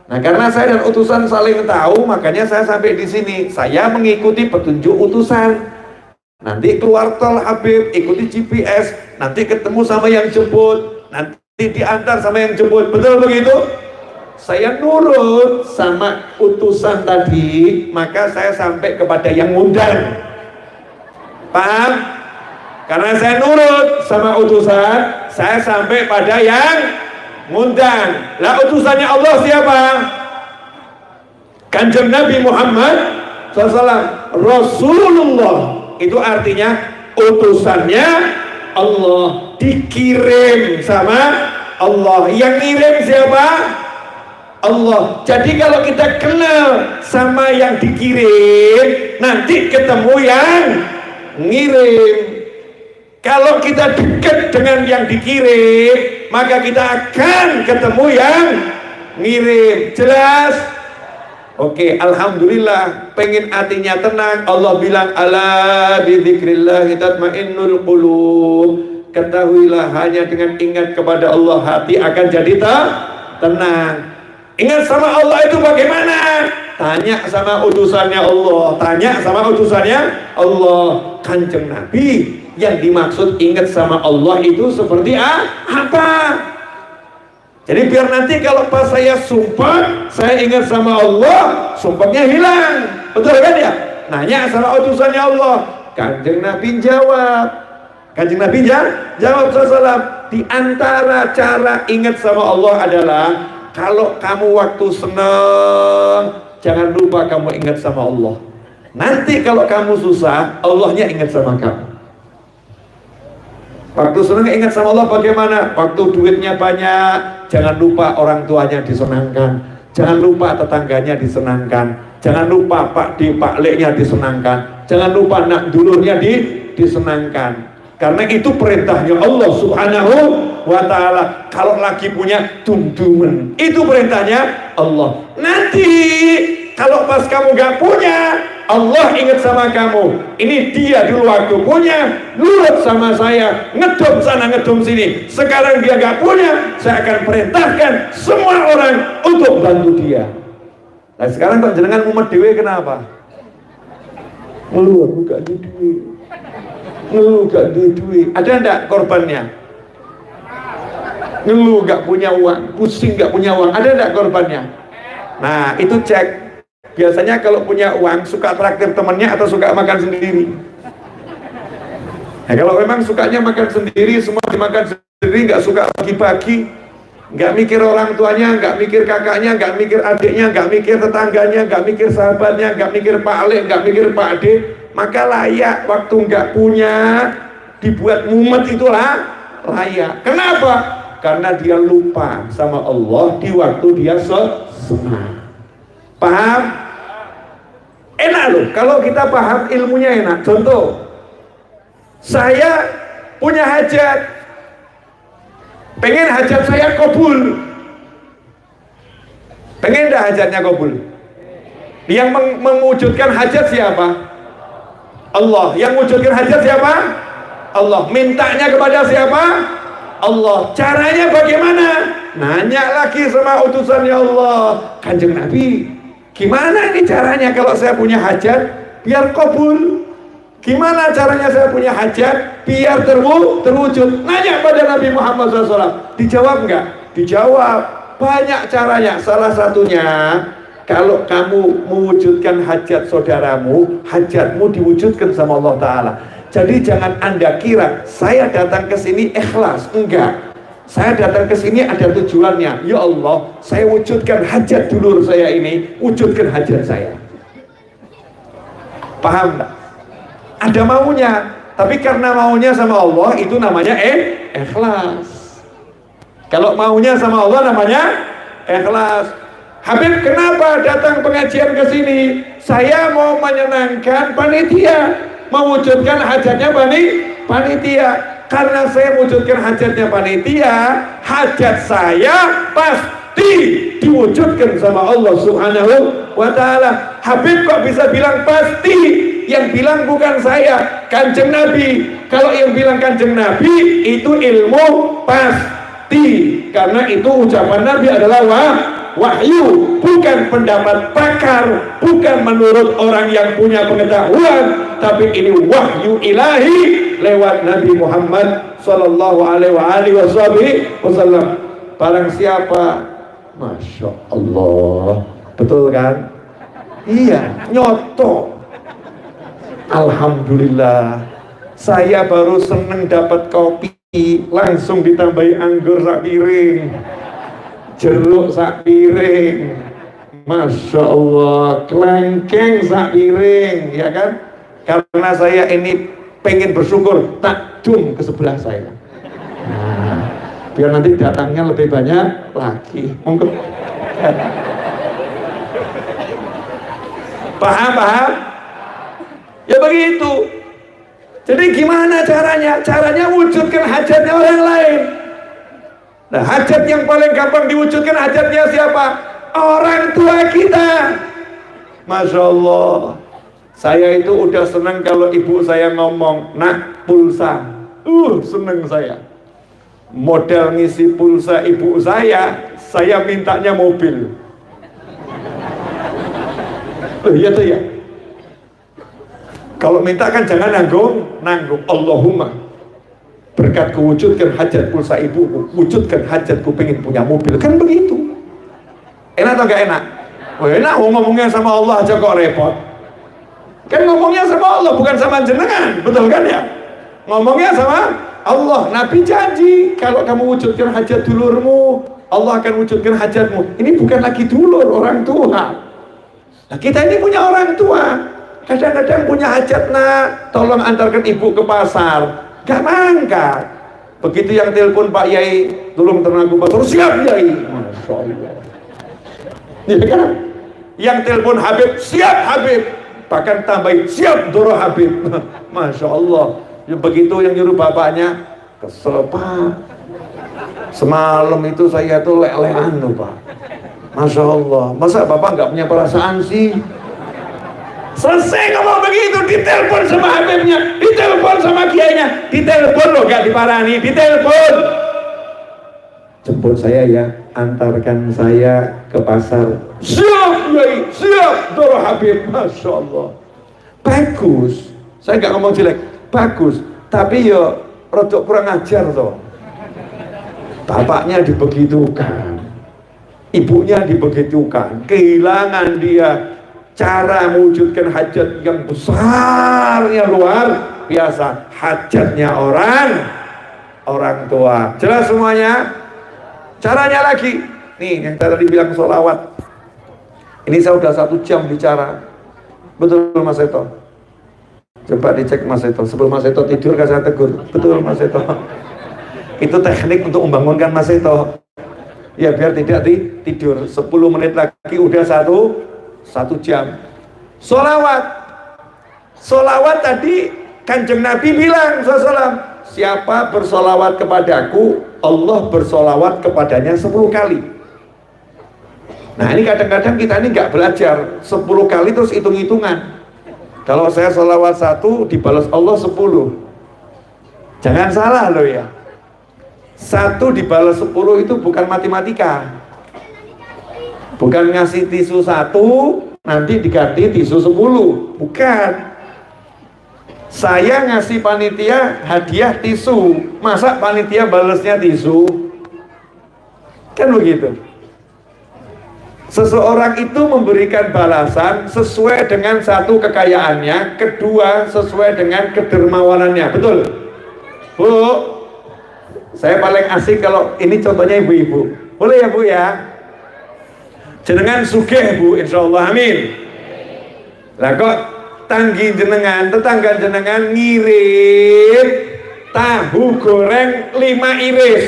Nah, karena saya dan utusan saling tahu, makanya saya sampai di sini. Saya mengikuti petunjuk utusan. Nanti keluar tol Habib, ikuti GPS, nanti ketemu sama yang jemput, nanti diantar sama yang jemput. Betul begitu? Saya nurut sama utusan tadi, maka saya sampai kepada yang ngundang. Paham? Karena saya nurut sama utusan, saya sampai pada yang ngundang. Lah utusannya Allah siapa? Kanjeng Nabi Muhammad SAW, Rasulullah. Itu artinya utusannya Allah, dikirim sama Allah. Yang ngirim siapa? Allah. Jadi kalau kita kenal sama yang dikirim, nanti ketemu yang ngirim. Kalau kita dekat dengan yang dikirim, maka kita akan ketemu yang ngirim. Jelas? Oke, alhamdulillah. Pengen hatinya tenang, Allah bilang ala bidzikrillah tatmainnul qulub. Ketahuilah hanya dengan ingat kepada Allah hati akan jadi tenang. Ingat sama Allah itu bagaimana? Tanya sama utusannya Allah. Tanya sama utusannya Allah. Kanjeng Nabi, yang dimaksud ingat sama Allah itu seperti apa? Jadi biar nanti kalau pas saya sumpah, saya ingat sama Allah, sumpahnya hilang. Betul kan ya? Nanya sama utusannya Allah. Kanjeng Nabi jawab. Kanjeng Nabi jawab SAW. Di antara cara ingat sama Allah adalah kalau kamu waktu senang, jangan lupa kamu ingat sama Allah. Nanti kalau kamu susah, Allahnya ingat sama kamu. Waktu senang ingat sama Allah bagaimana? Waktu duitnya banyak, jangan lupa orang tuanya disenangkan, jangan lupa tetangganya disenangkan, jangan lupa Pak D, Pak Leknya disenangkan, jangan lupa nak dulurnya disenangkan. Karena itu perintahnya Allah Subhanahu wa ta'ala. Kalau lagi punya tuntungan, itu perintahnya Allah. Nanti kalau pas kamu gak punya, Allah ingat sama kamu. Ini dia dulu waktu punya, nurut sama saya, ngedom sana ngedom sini. Sekarang dia gak punya, saya akan perintahkan semua orang untuk bantu dia. Nah sekarang kok jenengan mumet dewe kenapa? Ngeluh aku gak ada duit, ngeluh gak ada duit. Ada enggak korbannya? Ngeluh gak punya uang, pusing gak punya uang. Ada enggak korbannya? Nah itu cek. Biasanya kalau punya uang suka traktir temennya atau suka makan sendiri? Nah, kalau memang sukanya makan sendiri, semua dimakan sendiri, nggak suka bagi-bagi, nggak mikir orang tuanya, nggak mikir kakaknya, nggak mikir adiknya, nggak mikir tetangganya, nggak mikir sahabatnya, nggak mikir Pak Ale, nggak mikir Pak Ade, maka layak waktu nggak punya dibuat mumet itulah layak. Kenapa? Karena dia lupa sama Allah di waktu dia senang. Paham? Enak loh, kalau kita paham ilmunya enak. Contoh, saya punya hajat, pengen hajat saya kabul. Pengen dah hajatnya kabul? Yang mewujudkan hajat siapa? Allah. Yang mewujudkan hajat siapa? Allah. Mintanya kepada siapa? Allah. Caranya bagaimana? Nanya lagi sama utusannya Allah. Kanjeng Nabi, gimana ini caranya kalau saya punya hajat biar kabul? Gimana caranya saya punya hajat biar terwujud? Nanya pada Nabi Muhammad SAW. Dijawab enggak? Dijawab. Banyak caranya. Salah satunya, kalau kamu mewujudkan hajat saudaramu, hajatmu diwujudkan sama Allah Ta'ala. Jadi jangan Anda kira saya datang ke sini ikhlas. Enggak. Saya datang ke sini ada tujuannya. Ya Allah, saya wujudkan hajat dulur saya ini, wujudkan hajat saya. Paham tak? Ada maunya, tapi karena maunya sama Allah itu namanya ikhlas. Kalau maunya sama Allah namanya ikhlas. Habib, kenapa datang pengajian ke sini? Saya mau menyenangkan panitia, mewujudkan hajatnya panitia. Karena saya wujudkan hajatnya panitia, hajat saya pasti diwujudkan sama Allah Subhanahu wa Ta'ala. Habib kok bisa bilang pasti? Yang bilang bukan saya, Kanjeng Nabi. Kalau yang bilang Kanjeng Nabi itu ilmu pasti, karena itu ucapan Nabi adalah wahyu, bukan pendapat pakar, bukan menurut orang yang punya pengetahuan, tapi ini wahyu ilahi lewat Nabi Muhammad sallallahu alaihi wasallam. Barang siapa, Masya Allah, betul kan? Iya, nyoto. Alhamdulillah, saya baru seneng dapat kopi langsung ditambahi anggur sak piring, jeruk sak piring, Masya Allah, kelengkeng sak piring, ya kan? Karena saya ini pengen bersyukur, takjum ke sebelah saya. Nah, biar nanti datangnya lebih banyak lagi. Monggo. Paham? Ya begitu. Jadi gimana caranya? Caranya wujudkan hajatnya orang lain. Nah, hajat yang paling gampang diwujudkan hajatnya siapa? Orang tua kita. Masya Allah, saya itu udah senang kalau ibu saya ngomong, nak pulsa. Seneng saya. Model ngisi pulsa ibu saya mintanya mobil. Iya tuh ya. Kalau minta kan jangan nanggung. Allahumma berkat wujudkan hajat pulsa ibuku, wujudkan hajatku pengen punya mobil. Kan begitu. Enak atau gak enak? Enak, ngomongnya sama Allah aja kok repot. Kan ngomongnya sama Allah, bukan sama jenengan, betul kan ya? Ngomongnya sama Allah. Nabi janji kalau kamu wujudkan hajat dulurmu, Allah akan wujudkan hajatmu. Ini bukan lagi dulur, orang tua. Nah, kita ini punya orang tua. Kadang-kadang punya hajat, nak, tolong antarkan ibu ke pasar. Gak mangkat. Begitu yang telepon Pak Yai, tolong tenaga pasar, siap Yai. Masya Allah. Ya kan? Yang telepon Habib, siap Habib. Bahkan tambahin, siap Doro Habib. Masya Allah. Ya, begitu yang nyuruh bapaknya, kesel Pak. Semalam itu saya tuh lelehan loh Pak. Masya Allah. Masa bapak nggak punya perasaan sih? Selesai ngomong begitu, ditelepon sama Habibnya, ditelepon sama kiainya, ditelepon loh, gak diparani, ditelepon. Jemput saya ya, antarkan saya ke pasar. Siap Yai, siap Doro Habib. Masya Allah. Bagus. Saya nggak ngomong jelek, bagus. Tapi ya rodok kurang ajar toh. Bapaknya dibegitukan, ibunya dibegitukan, kehilangan dia cara mewujudkan hajat yang besarnya luar biasa, hajatnya orang tua. Jelas semuanya? Caranya lagi nih, yang tadi bilang sholawat. Ini saya udah 1 jam bicara, betul Mas Seto? Coba dicek Mas Seto, sebelum Mas Seto tidur kan saya tegur, betul Mas Seto? Itu teknik untuk membangunkan Mas Seto, ya biar tidak tidur. 10 menit lagi udah satu jam. Sholawat tadi Kanjeng Nabi bilang SAW, siapa bersolawat kepadaku, Allah bersolawat kepadanya 10 kali. Nah ini kadang-kadang kita ini nggak belajar 10 kali terus hitung-hitungan. Kalau saya sholawat 1 dibalas Allah 10. Jangan salah loh ya. 1 dibalas 10 itu bukan matematika. Bukan ngasih tisu 1 nanti diganti tisu 10. Bukan. Saya ngasih panitia hadiah tisu, masa panitia balasnya tisu? Kan begitu. Seseorang itu memberikan balasan sesuai dengan 1 kekayaannya, 2 sesuai dengan kedermawanannya. Betul? Bu, saya paling asik kalau ini contohnya ibu-ibu. Boleh ya Bu ya? Jenengan sugih Bu, insya Allah, amin. Lah kok tanggi jenengan, tetangga jenengan ngirim tahu goreng 5 iris.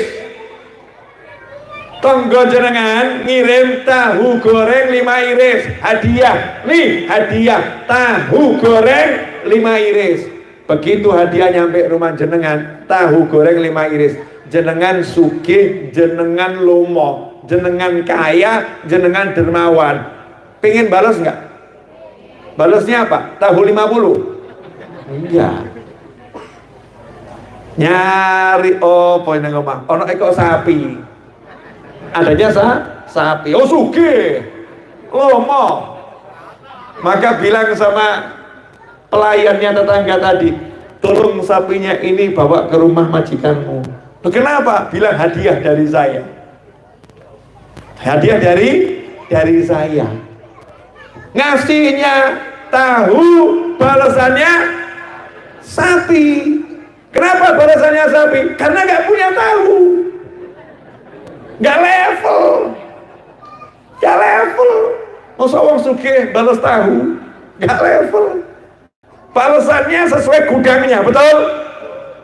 Tonggo jenengan ngirim tahu goreng 5 iris. Hadiah, nih hadiah tahu goreng 5 iris. Begitu hadiah nyampe rumah jenengan, tahu goreng 5 iris. Jenengan sugih, jenengan lomo, jenengan kaya, jenengan dermawan. Pengen balas nggak? Balasnya apa? Tahu 50? Enggak. Nyari poin yang ngomong. Ono ekor sapi. Adanya sapi. Oh sugih, lomo. Maka bilang sama pelayannya tetangga tadi, tolong sapinya ini bawa ke rumah majikanmu. Loh, kenapa? Bilang hadiah dari saya. Hadiah dari saya. Ngasihnya tahu, balasannya sapi. Kenapa balasannya sapi? Karena nggak punya tahu, nggak level. Masa wong sugih balas tahu, nggak level. Balasannya sesuai gudangnya, betul?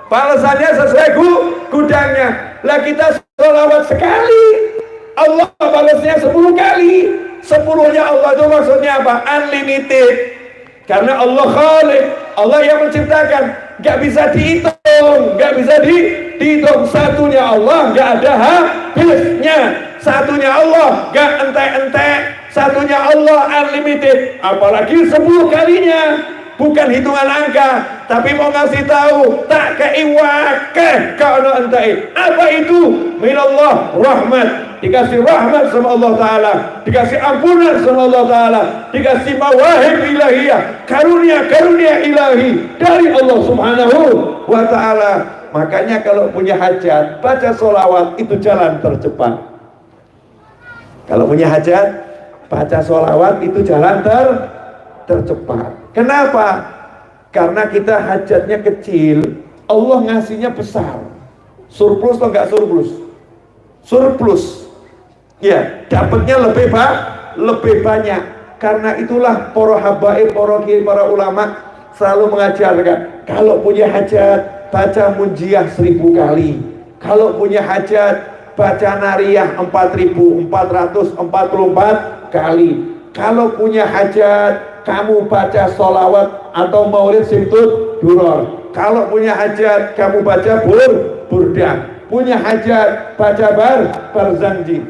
Balasannya sesuai gudangnya. Lah kita sholawat sekali, Allah balasnya 10 kali. 10-nya Allah itu maksudnya apa? Unlimited. Karena Allah Khalik, Allah yang menciptakan, nggak bisa dihitung, nggak bisa dihitung. Satunya Allah nggak ada habisnya. Satunya Allah nggak entek-entek. Satunya Allah unlimited. Apalagi 10 kalinya. Bukan hitungan angka, tapi mau ngasih tahu, tak keiwakeh kalau entek. Apa itu? Minallah rahmat. Dikasih rahmat sama Allah Ta'ala, dikasih ampunan sama Allah Ta'ala, dikasih mawahib ilahiyah, karunia ilahi dari Allah Subhanahu wa Ta'ala. Makanya kalau punya hajat, baca sholawat, itu jalan tercepat. Kalau punya hajat, baca sholawat, itu jalan tercepat. Kenapa? Karena kita hajatnya kecil, Allah ngasihnya besar. Surplus atau enggak surplus? Surplus. Ya, dapatnya lebih banyak. Karena itulah para habaib, para kiai, para ulama selalu mengajarkan, kalau punya hajat, baca munjiah 1000 kali. Kalau punya hajat, baca nariyah 4444 kali. Kalau punya hajat, kamu baca sholawat atau maulid simtud duror. Kalau punya hajat, kamu baca burdah. Punya hajat, baca barzanji.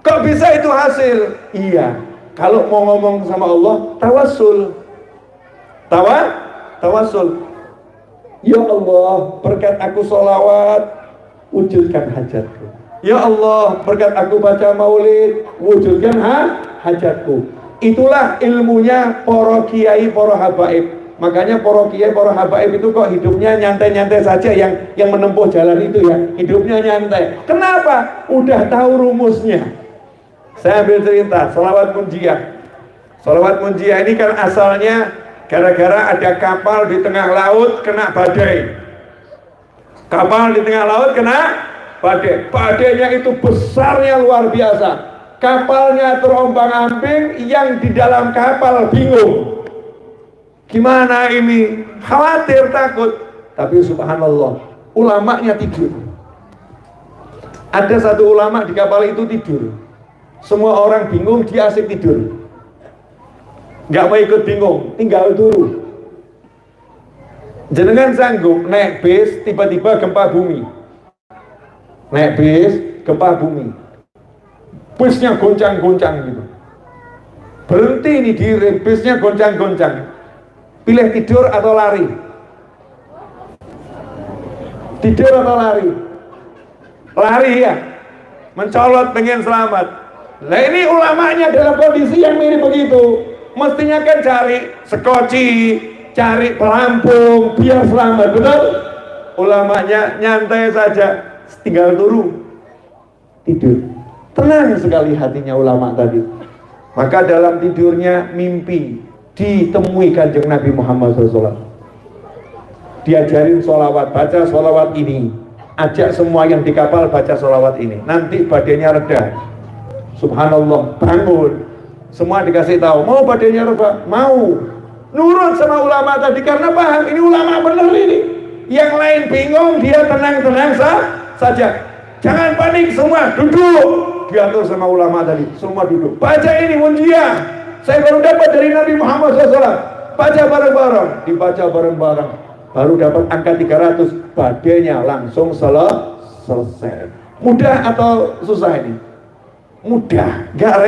Kok bisa itu hasil? Iya, kalau mau ngomong sama Allah, tawassul. Tawassul. Ya Allah, berkat aku sholawat, wujudkan hajatku. Ya Allah, berkat aku baca maulid, wujudkan hajatku. Itulah ilmunya para kiai, para habaib. Makanya para kiai, para habaib itu kok hidupnya nyantai-nyantai saja, yang menempuh jalan itu ya, hidupnya nyantai. Kenapa? Udah tahu rumusnya. Saya ambil cerita, sholawat munjiah. Sholawat munjiah ini kan asalnya gara-gara ada kapal di tengah laut kena badai. Kapal di tengah laut kena badai. Badainya itu besarnya luar biasa. Kapalnya terombang-ambing, yang di dalam kapal bingung. Gimana ini? Khawatir, takut. Tapi subhanallah, ulamanya tidur. Ada satu ulama di kapal itu tidur. Semua orang bingung, dia asik tidur. Nggak mau ikut bingung, tinggal turu. Jenengan sanggup naik bis, tiba-tiba gempa bumi. Naik bis, gempa bumi. Bisnya goncang-goncang gitu. Berhenti nih di rem, bisnya goncang-goncang. Pilih tidur atau lari? Tidur atau lari? Lari ya, mencolot pengen selamat. Nah ini ulamanya dalam kondisi yang mirip begitu. Mestinya kan cari sekoci, cari pelampung biar selamat, betul? Ulamanya nyantai saja, tinggal turun, tidur. Tenang sekali hatinya ulama tadi. Maka dalam tidurnya mimpi ditemui Kanjeng Nabi Muhammad SAW. Diajarin sholawat, baca sholawat ini. Ajak semua yang di kapal baca sholawat ini. Nanti badainya reda. Subhanallah, bangun. Semua dikasih tahu, mau badainya reda? Mau. Nurut sama ulama tadi karena paham ini ulama benar ini. Yang lain bingung, dia tenang-tenang saja. Jangan panik, semua duduk. Diatur sama ulama tadi, semua duduk. Baca ini munjiah. Saya baru dapat dari Nabi Muhammad SAW. Baca bareng-bareng, dibaca bareng-bareng. Baru dapat angka 300, badainya langsung selesai. Mudah atau susah ini? Mudah, gak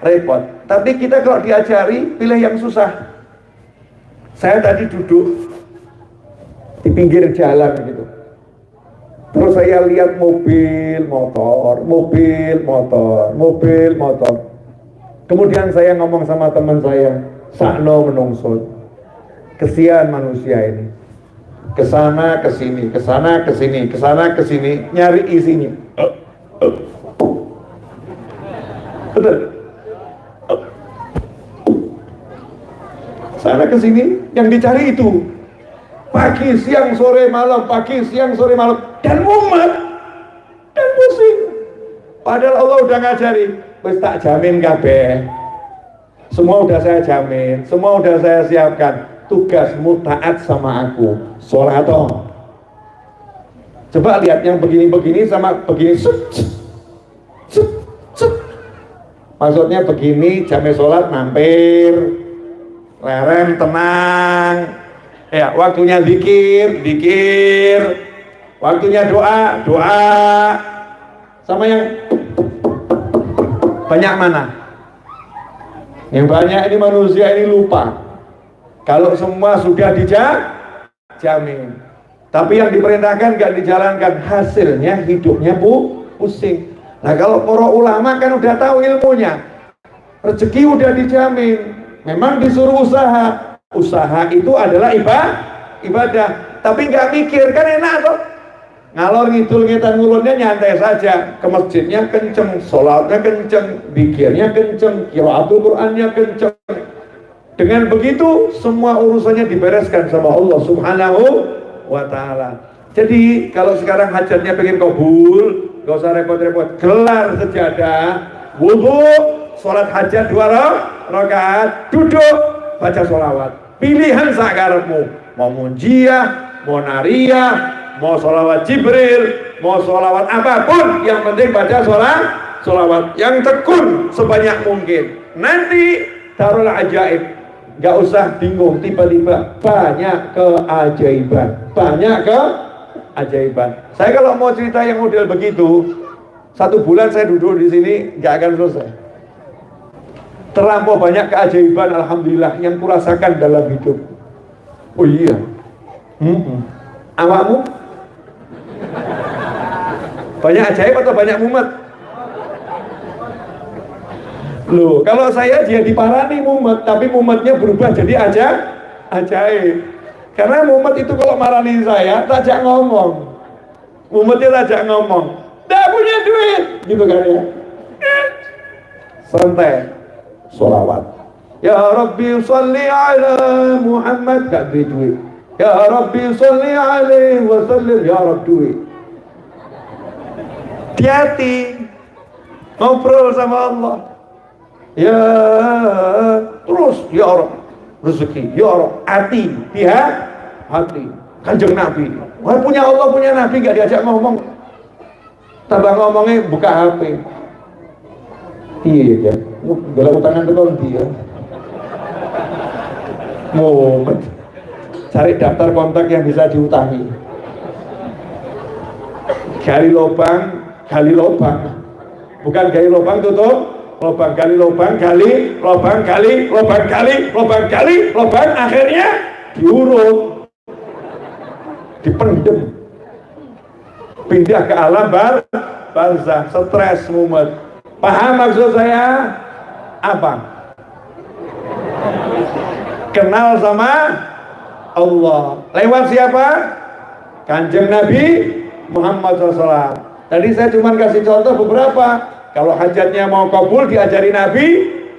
repot. Tapi kita kalau diajari, pilih yang susah. Saya tadi duduk di pinggir jalan gitu. Terus saya lihat mobil, motor, mobil, motor, mobil, motor. Kemudian saya ngomong sama teman saya, sakno menungso, kesian manusia ini, kesana kesini, kesana kesini, kesana kesini, nyari isinya. Betul. Sana kesini, yang dicari itu pagi, siang, sore, malam, pagi, siang, sore, malam, dan mumet dan pusing. Padahal Allah udah ngajari, wis tak jamin kabeh. Semua udah saya jamin, semua udah saya siapkan. Tugasmu taat sama aku, sholat toh. Coba lihat yang begini-begini sama begini, maksudnya begini, jamnya sholat mampir, lerem tenang, ya waktunya zikir, zikir, waktunya doa, doa. Sama yang banyak mana? Yang banyak ini manusia ini lupa. Kalau semua sudah dijamin, tapi yang diperintahkan gak dijalankan, hasilnya hidupnya pusing. Nah kalau para ulama kan udah tahu ilmunya, rezeki udah dijamin, memang disuruh usaha. Usaha itu adalah ibadah, tapi nggak mikir, kan enak toh. Ngalor ngidul ngetan ngulunnya nyantai saja, ke masjidnya kenceng, sholatnya kenceng, zikirnya kenceng, qiraatul Qur'annya kenceng. Dengan begitu semua urusannya dibereskan sama Allah Subhanahu wa ta'ala. Jadi kalau sekarang hajatnya pengen kabul, gak usah repot-repot, gelar sejadah, wudu, sholat hajat 2 rakaat, duduk, baca sholawat. Pilihan sakarepmu, mau munjiah, mau nariyah, mau sholawat Jibril, mau sholawat apapun, yang penting baca sholawat yang tekun sebanyak mungkin. Nanti darul ajaib, gak usah bingung, tiba-tiba banyak keajaiban, banyak keajaiban. Saya kalau mau cerita yang model begitu, 1 bulan saya duduk di sini gak akan selesai. Terlampau banyak keajaiban, alhamdulillah, yang kurasakan dalam hidup. Oh iya, awakmu banyak ajaib atau banyak mumet? Loh, kalau saya dia diparani mumet, tapi mumetnya berubah jadi ajaib. Karena mumet itu kalau marani saya, tajak ngomong. Mumetnya tajak ngomong, nggak punya duit, gitu kan ya. Santai, sholawat. Ya Rabbi sholli ala Muhammad, gak duit. Ya Rabbi sholli alaihi wasallam, ya Rabbi duit. Hati-hati, ngobrol sama Allah. Ya terus ya Allah rezeki, ya Allah hati, hati. Kanjeng Nabi, wah punya Allah punya Nabi gak diajak ngomong, tambah ngomongnya buka HP. Iya ya, dalam utangan tekon dia. Momen cari daftar kontak yang bisa diutangi. Gali lubang, bukan gali lubang tutup. Lubang gali lubang, gali lubang, gali lubang, gali lubang, gali lubang, akhirnya diurut, dipendem, pindah ke alam barzah, stres, mumet. Paham maksud saya? Apa? Kenal sama Allah lewat siapa? Kanjeng Nabi Muhammad SAW. Tadi saya cuma kasih contoh beberapa. Kalau hajatnya mau kabul, diajari Nabi,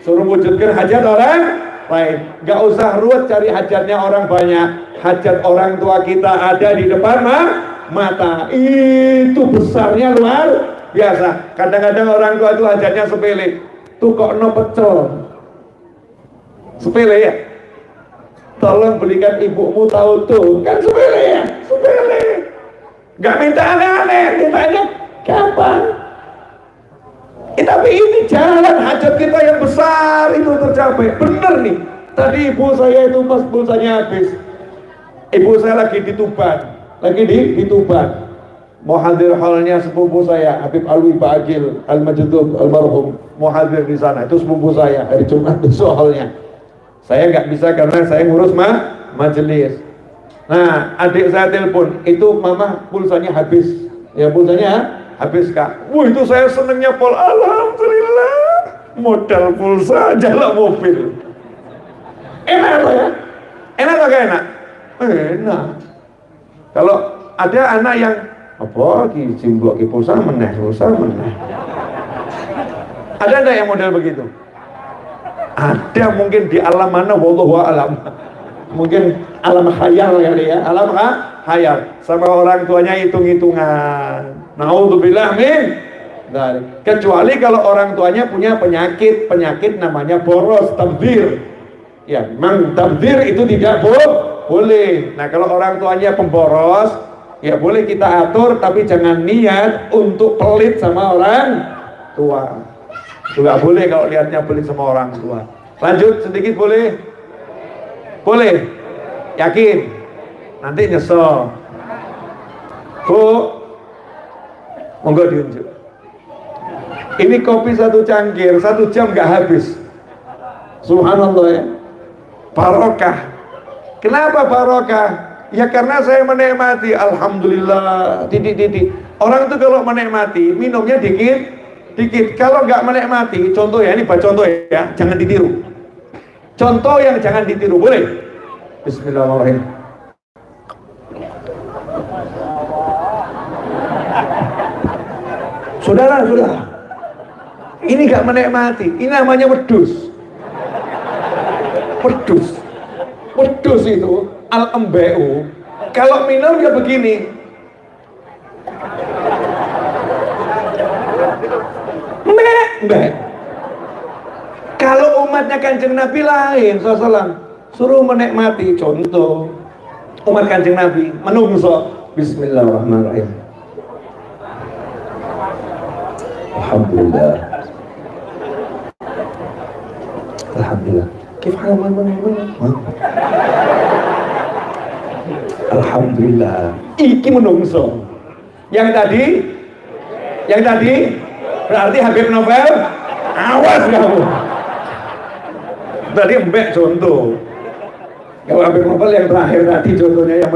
suruh wujudkan hajat orang lain. Gak usah ruwet cari hajatnya orang banyak. Hajat orang tua kita ada di depan mata. Itu besarnya luar biasa. Kadang-kadang orang tua itu hajatnya sepele. Tuh kok no pecel. Sepele ya? Tolong belikan ibumu tahu tuh. Kan sepele ya? Sepele. Gak minta aneh-aneh, mintanya kapan? Tapi ini jalan hajat kita yang besar itu tercapai. Bener nih, tadi ibu saya itu pas pulsanya habis, ibu saya lagi di Tuban, di Tuban, mau hadir halnya sepupu saya Habib Alwi Ba'agil Al-Majdub Almarhum, mau hadir di sana. Itu sepupu saya, hari Jumat besok halnya. Saya nggak bisa karena saya ngurus majelis. Nah, adik saya telepon, itu mama pulsanya habis, Ya pulsanya habis Kak. Wah itu saya senengnya Pol. Alhamdulillah. Modal pulsa aja lah mobil. Enak loh ya. Enak atau gak enak? Enak. Kalau ada anak yang apa ki jimbok ki pulsa meneh. Ada enggak yang model begitu? Ada mungkin di alam mana wallahu alam. Mungkin alam khayal kali ya, alam khayal. Sama orang tuanya hitung-hitungan. Naudzubillah min dzalik. Kecuali kalau orang tuanya punya penyakit namanya boros, tabdzir. Ya, memang tabdzir itu tidak boleh. Nah, kalau orang tuanya pemboros, ya boleh kita atur, tapi jangan niat untuk pelit sama orang tua. Juga boleh kalau lihatnya pelit sama orang tua. Lanjut sedikit boleh? Boleh? Yakin? Nanti nyesel. Bu, monggo diunjuk. Ini kopi 1 cangkir, 1 jam nggak habis. Subhanallah ya. Barokah. Kenapa barokah? Ya karena saya menikmati. Alhamdulillah. Titik. Orang itu kalau menikmati minumnya dikit. Kalau nggak menikmati, contoh ya, ini contoh ya, jangan ditiru. Contoh yang jangan ditiru, boleh? Bismillahirrahmanirrahim. Saudara, ini nggak menikmati. Ini namanya wedus. Wedus itu al-embeu. Kalau minum ya begini. Mbak. Kalau umatnya Kanjeng Nabi lain, SAW suruh menikmati. Contoh umat Kanjeng Nabi menungso. Bismillahirrahmanirrahim. Alhamdulillah. Alhamdulillah. Iki menungso. Yang tadi berarti Habib Novel. Awas kamu. Tadi mbak contoh. Kalau Habib Novel yang terakhir tadi contohnya yang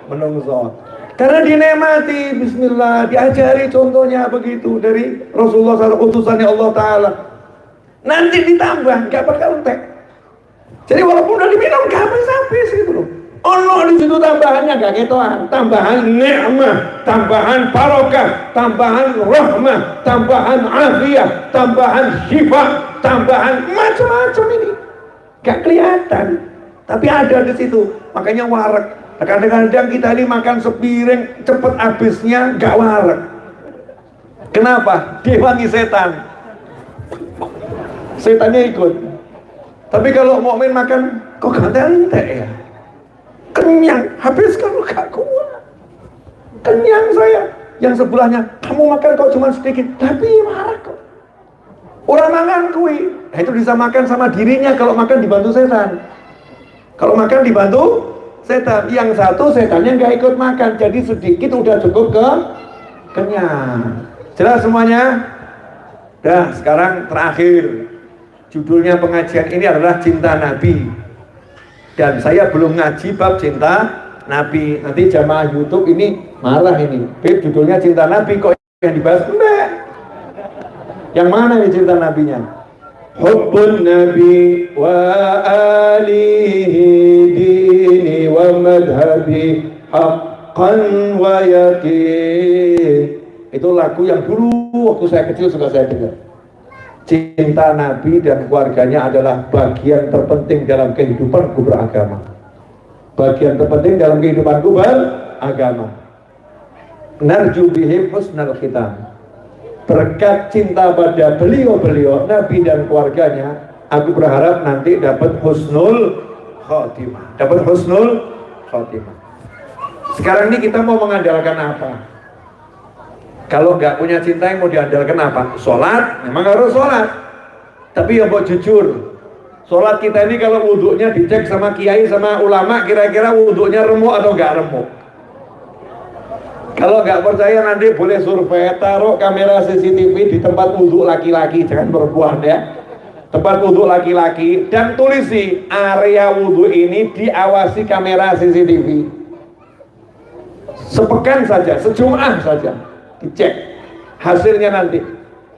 menungso. Karena dinikmati, bismillah, diajari contohnya begitu dari Rasulullah SAW, utusannya Allah Ta'ala. Nanti ditambah, gak bakal entek. Jadi walaupun udah diminum, gak habis-habis gitu loh. Allah di situ tambahannya gak ketoan, tambahan nikmah, tambahan barokah, tambahan rahmah, tambahan afiyah, tambahan syifa, tambahan macam-macam ini. Gak kelihatan, tapi ada di situ. Makanya warak. Kadang-kadang kita ini makan sepiring cepet habisnya, gak warak. Kenapa? Diwangi setan. Setannya ikut. Tapi kalau mukmin makan kok gak entek ya? Kenyang, habis kalau gak kuat. Kenyang saya. Yang sebelahnya, kamu makan kok cuma sedikit, tapi marah kok. Orang makan kui, itu bisa makan sama dirinya kalau makan dibantu setan. Kalau makan dibantu setan. Yang satu setannya nggak ikut makan, jadi sedikit udah cukup kenyang. Jelas semuanya? Dah, sekarang terakhir. Judulnya pengajian ini adalah Cinta Nabi. Dan saya belum ngaji bab cinta Nabi. Nanti jamaah YouTube ini marah ini. Beb, judulnya Cinta Nabi kok yang dibahas? Enggak. Yang mana nih cinta Nabinya? Hubbun Nabi wa alihi dini wa madhabi haqqan wa yakin. Itu lagu yang dulu waktu saya kecil sudah saya dengar. Cinta Nabi dan keluarganya adalah bagian terpenting dalam kehidupanku beragama. Bagian terpenting dalam kehidupanku beragama. Narju bihim husnal khitam. Berkat cinta pada beliau-beliau, Nabi dan keluarganya, aku berharap nanti dapat husnul khotimah. Dapat husnul khotimah. Sekarang ini kita mau mengandalkan apa? Kalau nggak punya cinta yang mau diandalkan apa? Sholat, memang harus sholat. Tapi ya buat jujur, sholat kita ini kalau wudhunya dicek sama kiai sama ulama, kira-kira wudhunya remuk atau nggak remuk? Kalau nggak percaya nanti boleh survei, taruh kamera CCTV di tempat wudhu laki-laki, jangan perempuan ya. Tempat wudhu laki-laki dan tulisi area wudhu ini diawasi kamera CCTV. sepekan saja, sejumlah saja, dicek hasilnya nanti.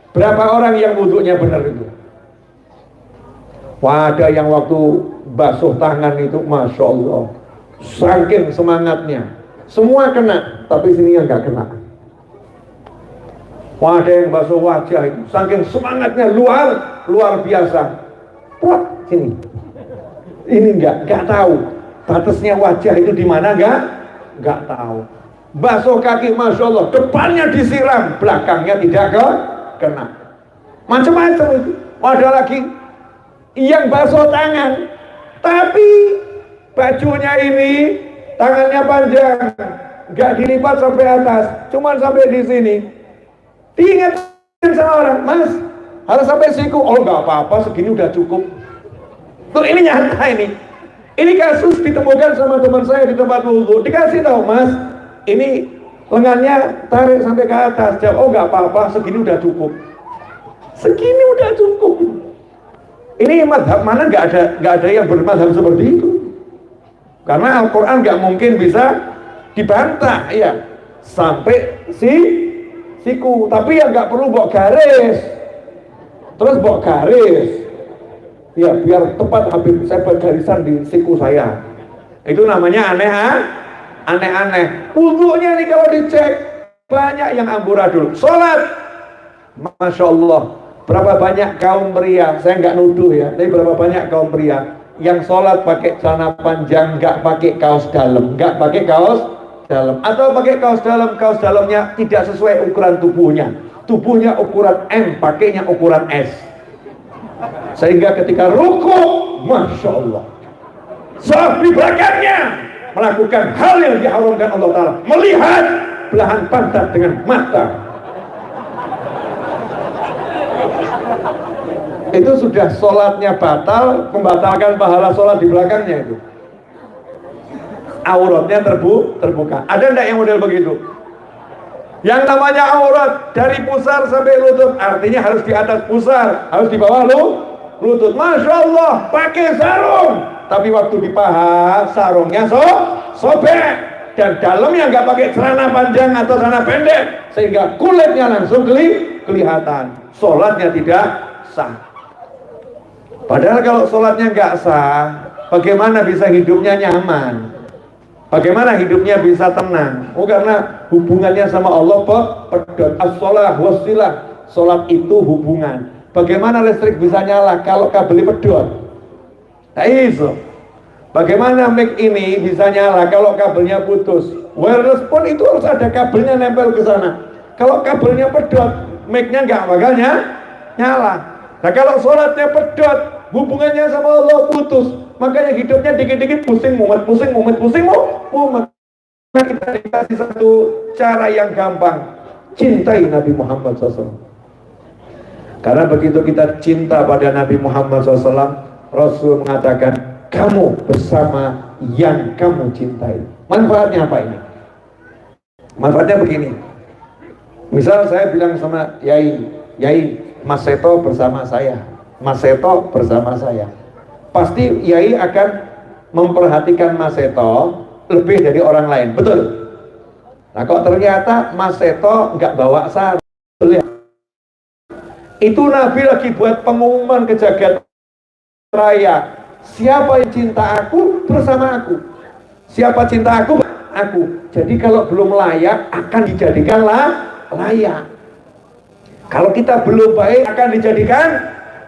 Berapa orang yang wudhunya benar itu? Wah, ada yang waktu basuh tangan itu, Masya Allah, saking semangatnya, semua kena, tapi sini yang nggak kena. Wah, ada yang basuh wajah itu, saking semangatnya luar biasa. Wah, sini, ini nggak tahu batasnya wajah itu di mana, nggak tahu. Basuh kaki, Masya Allah, depannya disiram, belakangnya tidak kena. Macam-macam itu. Ada lagi yang basuh tangan, tapi bajunya ini tangannya panjang, nggak dilipat sampai atas, cuman sampai di sini. Diingatkan sama orang, Mas, harus sampai siku. Oh, nggak apa-apa, segini udah cukup. Tuh, ini nyata ini. Ini kasus ditemukan sama teman saya di tempat wudhu. Dikasih tahu, Mas, ini lengannya tarik sampai ke atas. Jawab, oh nggak apa-apa, segini udah cukup. Segini udah cukup. Ini madhab mana nggak ada yang bermadhab seperti itu. Karena Al-Quran nggak mungkin bisa dibantah, ya. Sampai siku. Tapi ya nggak perlu bawa garis. Terus bawa garis. Ya biar tepat, habis saya buat garisan di siku saya. Itu namanya aneh-aneh. Wudhunya nih kalau dicek, banyak yang amburadul. Sholat, Masya Allah, berapa banyak kaum pria, saya nggak nuduh ya, tapi berapa banyak kaum pria yang sholat pakai celana panjang, nggak pakai kaos dalam, atau pakai kaos dalamnya tidak sesuai ukuran tubuhnya ukuran M, pakainya ukuran S. Sehingga ketika ruku, Masya Allah, saf di belakangnya melakukan hal yang diharamkan Allah Ta'ala, melihat belahan pantat dengan mata. Itu sudah sholatnya batal, membatalkan pahala sholat di belakangnya itu. Auratnya terbuka. Ada enggak yang model begitu? Yang namanya aurat dari pusar sampai lutut, artinya harus di atas pusar, harus di bawah lutut. Masya Allah, pakai sarung, tapi waktu di paha sarungnya sobek, dan dalamnya nggak pakai celana panjang atau celana pendek, sehingga kulitnya langsung kelihatan. Sholatnya tidak sah. Padahal kalau sholatnya nggak sah, bagaimana bisa hidupnya nyaman? Bagaimana hidupnya bisa tenang? Oh, karena hubungannya sama Allah pedot. As-sholah wasilah. Sholat itu hubungan. Bagaimana listrik bisa nyala kalau kabelnya pedot? Nah, itu. Bagaimana mic ini bisa nyala kalau kabelnya putus? Wireless pun itu harus ada kabelnya nempel ke sana. Kalau kabelnya pedot, mic-nya nggak bakal nyala. Nah, kalau sholatnya pedot, hubungannya sama Allah putus. Makanya hidupnya dikit-dikit pusing mumet. Nah, kita dikasih satu cara yang gampang. Cintai Nabi Muhammad SAW. Karena begitu kita cinta pada Nabi Muhammad SAW, Rasul mengatakan, kamu bersama yang kamu cintai. Manfaatnya apa ini? Manfaatnya begini. Misal saya bilang sama Yai, Mas Seto bersama saya. Mas Seto bersama saya. Pasti Yai akan memperhatikan Mas Seto lebih dari orang lain, betul? Nah, kok ternyata Mas Seto nggak bawa sarung, itu Nabi lagi buat pengumuman ke jagat raya, siapa yang cinta aku bersama aku, siapa cinta aku. Jadi kalau belum layak akan dijadikan layak. Kalau kita belum baik akan dijadikan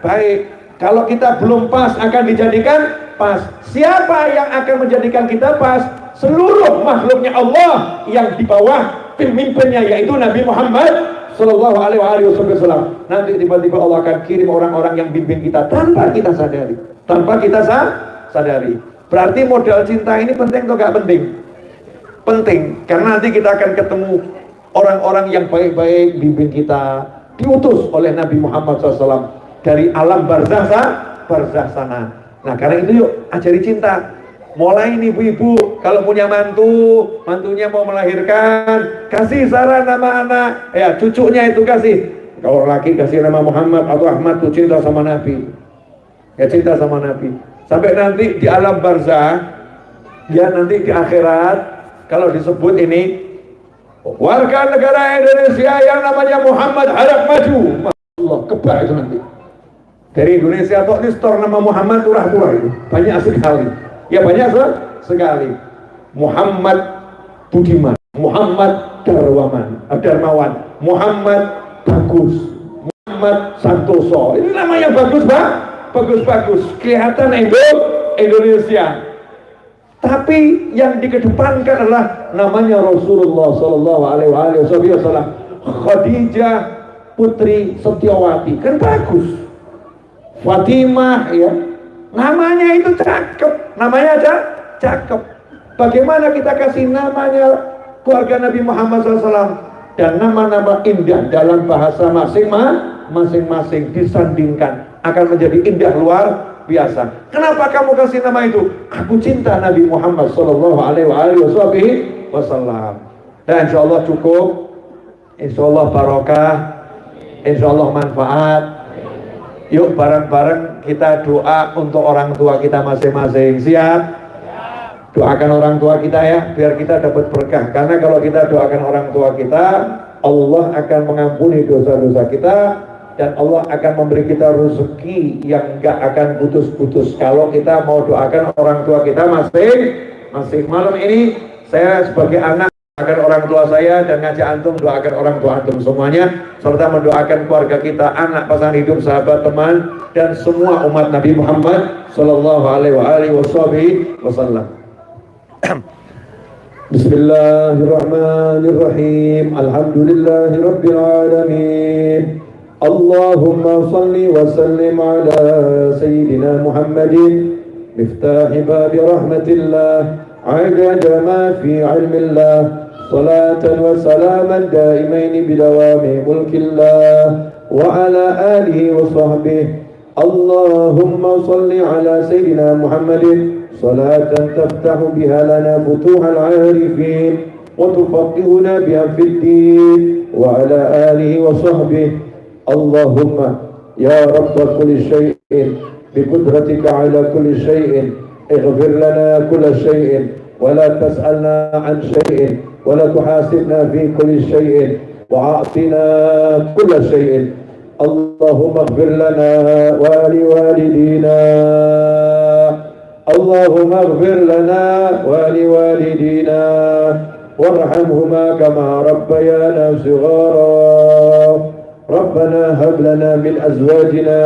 baik. Kalau kita belum pas akan dijadikan pas. Siapa yang akan menjadikan kita pas? Seluruh makhluknya Allah yang di bawah pemimpinnya, yaitu Nabi Muhammad Sallallahu Alaihi Wasallam. Nanti tiba-tiba Allah akan kirim orang-orang yang bimbing kita tanpa kita sadari. Berarti modal cinta ini penting atau gak penting? Penting, karena nanti kita akan ketemu orang-orang yang baik-baik bimbing kita, diutus oleh Nabi Muhammad SAW dari alam barzah sana. Nah, karena itu yuk ajari cinta. Mulai nih ibu-ibu, kalau punya mantunya mau melahirkan, kasih saran nama anak, ya cucunya itu kasih. Kalau laki kasih nama Muhammad atau Ahmad, tuh cinta sama Nabi. Ya cinta sama Nabi. Sampai nanti di alam barzah, ya nanti di akhirat, kalau disebut ini Warga negara Indonesia yang namanya Muhammad harap maju. Allah kebal itu nanti. Dari Indonesia atau ini store nama Muhammad murah-murah itu banyak sekali. Ya banyak sekali. Muhammad Budiman, Muhammad Darmawan, Muhammad Bagus, Muhammad Santoso. Ini namanya bagus, Pak. Bagus-bagus. Kelihatan Indonesia. Tapi yang dikedepankan adalah namanya Rasulullah Sallallahu Alaihi Wasallam. Khadijah Putri Setiawati, kan bagus. Fatimah, ya, namanya itu cakep, namanya cakep. Bagaimana kita kasih namanya keluarga Nabi Muhammad SAW dan nama-nama indah dalam bahasa masing-masing disandingkan akan menjadi indah luar biasa. Kenapa kamu kasih nama itu? Aku cinta Nabi Muhammad Sallallahu Alaihi Wasallam. Dan insya Allah cukup, insya Allah barokah, insya Allah manfaat. Yuk bareng-bareng kita doa untuk orang tua kita masing-masing. Siap? Doakan orang tua kita ya, biar kita dapat berkah. Karena kalau kita doakan orang tua kita, Allah akan mengampuni dosa-dosa kita. Dan Allah akan memberi kita rezeki yang gak akan putus-putus kalau kita mau doakan orang tua kita masing-masing. Malam ini saya sebagai anak doakan orang tua saya dan ngajak antum doakan orang tua antum semuanya, serta mendoakan keluarga kita, anak, pasangan hidup, sahabat, teman, dan semua umat Nabi Muhammad Sallallahu Alaihi Wasallam. Bismillahirrahmanirrahim. Alhamdulillahi Rabbil Alamin. Allahumma salli wa sallim ala Sayyidina Muhammadin miftahi babi rahmatillah adada ma fi ilmillah salatan wa salaman daimaini bidawami mulkillah wa ala alihi wa sahbihi. Allahumma salli ala Sayyidina Muhammadin salatan taftahu biha lana futuhal arifin wa tufaqihuna biha fid din wa ala alihi wa sahbihi. Allahumma ya Rabb kulli syai'in biqudratika ala kulli syai'in ighfir lana kulla syai'in wa la tas'alna an syai'in wa la tuhasibna fi kulli syai'in wa a'tina kulla syai'in. Allahumma ighfir lana wa li walidina. Allahumma ighfir lana wa li walidina warhamhuma kama rabbayana shighara. ربنا هب لنا من أزواجنا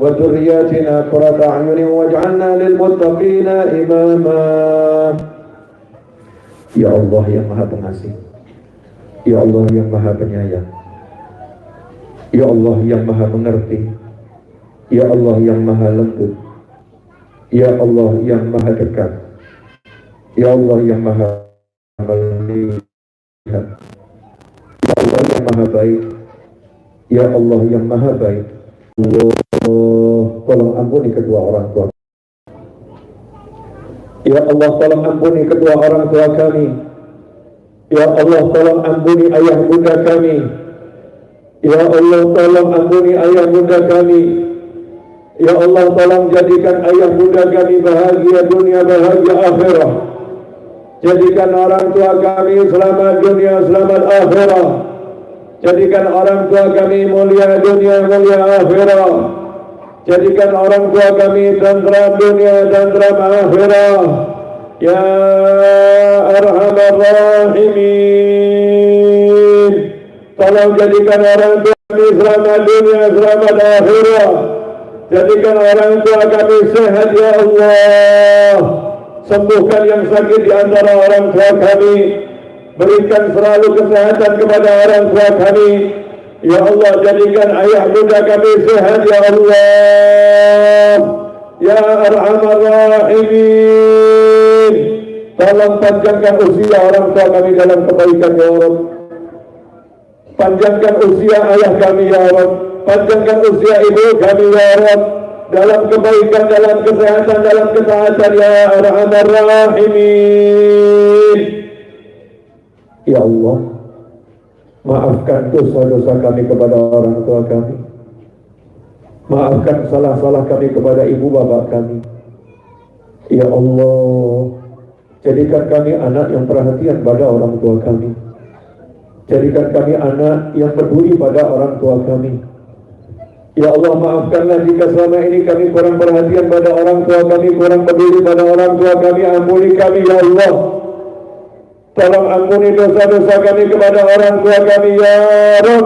وذرياتنا قرة أعين واجعلنا للمتقين إماما. Ya Allah yang Maha Pengasih, Ya Allah yang Maha Penyayang, Ya Allah yang Maha Mengerti, Ya Allah yang Maha Lembut, Ya Allah yang Maha Dekat, Ya Allah yang Maha Melihat, Ya Allah yang Maha Baik, Ya Allah yang Maha Baik. Allah, tolong ampuni kedua orang tua. Ya Allah, tolong ampuni kedua orang tua kami. Ya Allah, tolong ampuni ayah bunda kami. Ya Allah, tolong ampuni ayah bunda kami. Ya Allah, tolong jadikan ayah bunda kami bahagia dunia, bahagia akhirah. Jadikan orang tua kami selamat dunia, selamat akhirah. Jadikan orang tua kami mulia dunia, mulia akhirah. Jadikan orang tua kami tentram dunia, tentram akhirah. Ya Arhamar Rahimin. Tolong jadikan orang tua kami selamat dunia, selamat akhirah. Jadikan orang tua kami sehat ya Allah. Sembuhkan yang sakit di antara orang tua kami. Berikan selalu kesehatan kepada orang tua kami. Ya Allah, jadikan ayah bunda kami sehat ya Allah. Ya Arhamar Rahimin. Tolong panjangkan usia orang tua kami dalam kebaikan ya Allah. Panjangkan usia ayah kami ya Allah. Panjangkan usia ibu kami ya Allah. Dalam kebaikan, dalam kesehatan, dalam ketaatan ya Arhamar Rahimin. Ya Allah, maafkan dosa-dosa kami kepada orang tua kami. Maafkan salah-salah kami kepada ibu bapak kami. Ya Allah, jadikan kami anak yang perhatian pada orang tua kami. Jadikan kami anak yang peduli pada orang tua kami. Ya Allah, maafkanlah jika selama ini kami kurang perhatian pada orang tua kami, kurang peduli pada orang tua kami. Ampuni kami ya Allah. Tolong ampuni dosa-dosa kami kepada orang tua kami ya Rabb.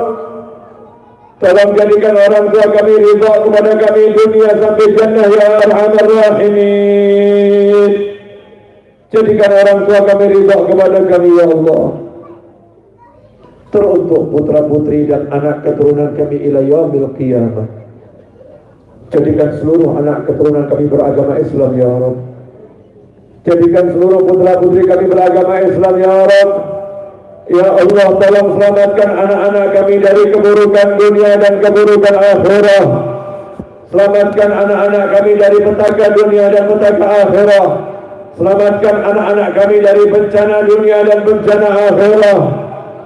Tolong jadikan orang tua kami ridha kepada kami dunia sampai jannah ya Arhamar Rahimin. Jadikan orang tua kami ridha kepada kami ya Allah. Teruntuk putra putri dan anak keturunan kami ila yaumil qiyamah. Jadikan seluruh anak keturunan kami beragama Islam ya Rabb. Jadikan seluruh putra putri kami beragama Islam ya Rabb. Ya Allah, tolong selamatkan anak-anak kami dari keburukan dunia dan keburukan akhirah. Selamatkan anak-anak kami dari petaka dunia dan petaka akhirah. Selamatkan anak-anak kami dari bencana dunia dan bencana akhirah.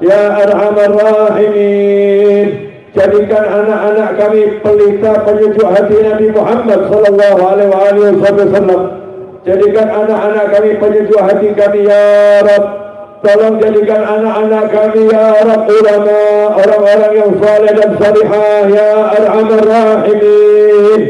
Ya Arhamar Rahimin. Jadikan anak-anak kami pelita penyejuk hati Nabi Muhammad sallallahu alaihi wasallam. Jadikan anak-anak kami penyejuk hati kami ya Rabb. Tolong jadikan anak-anak kami ya Rabb ulama, orang-orang yang saleh dan salihah ya Arhamar Rahimin.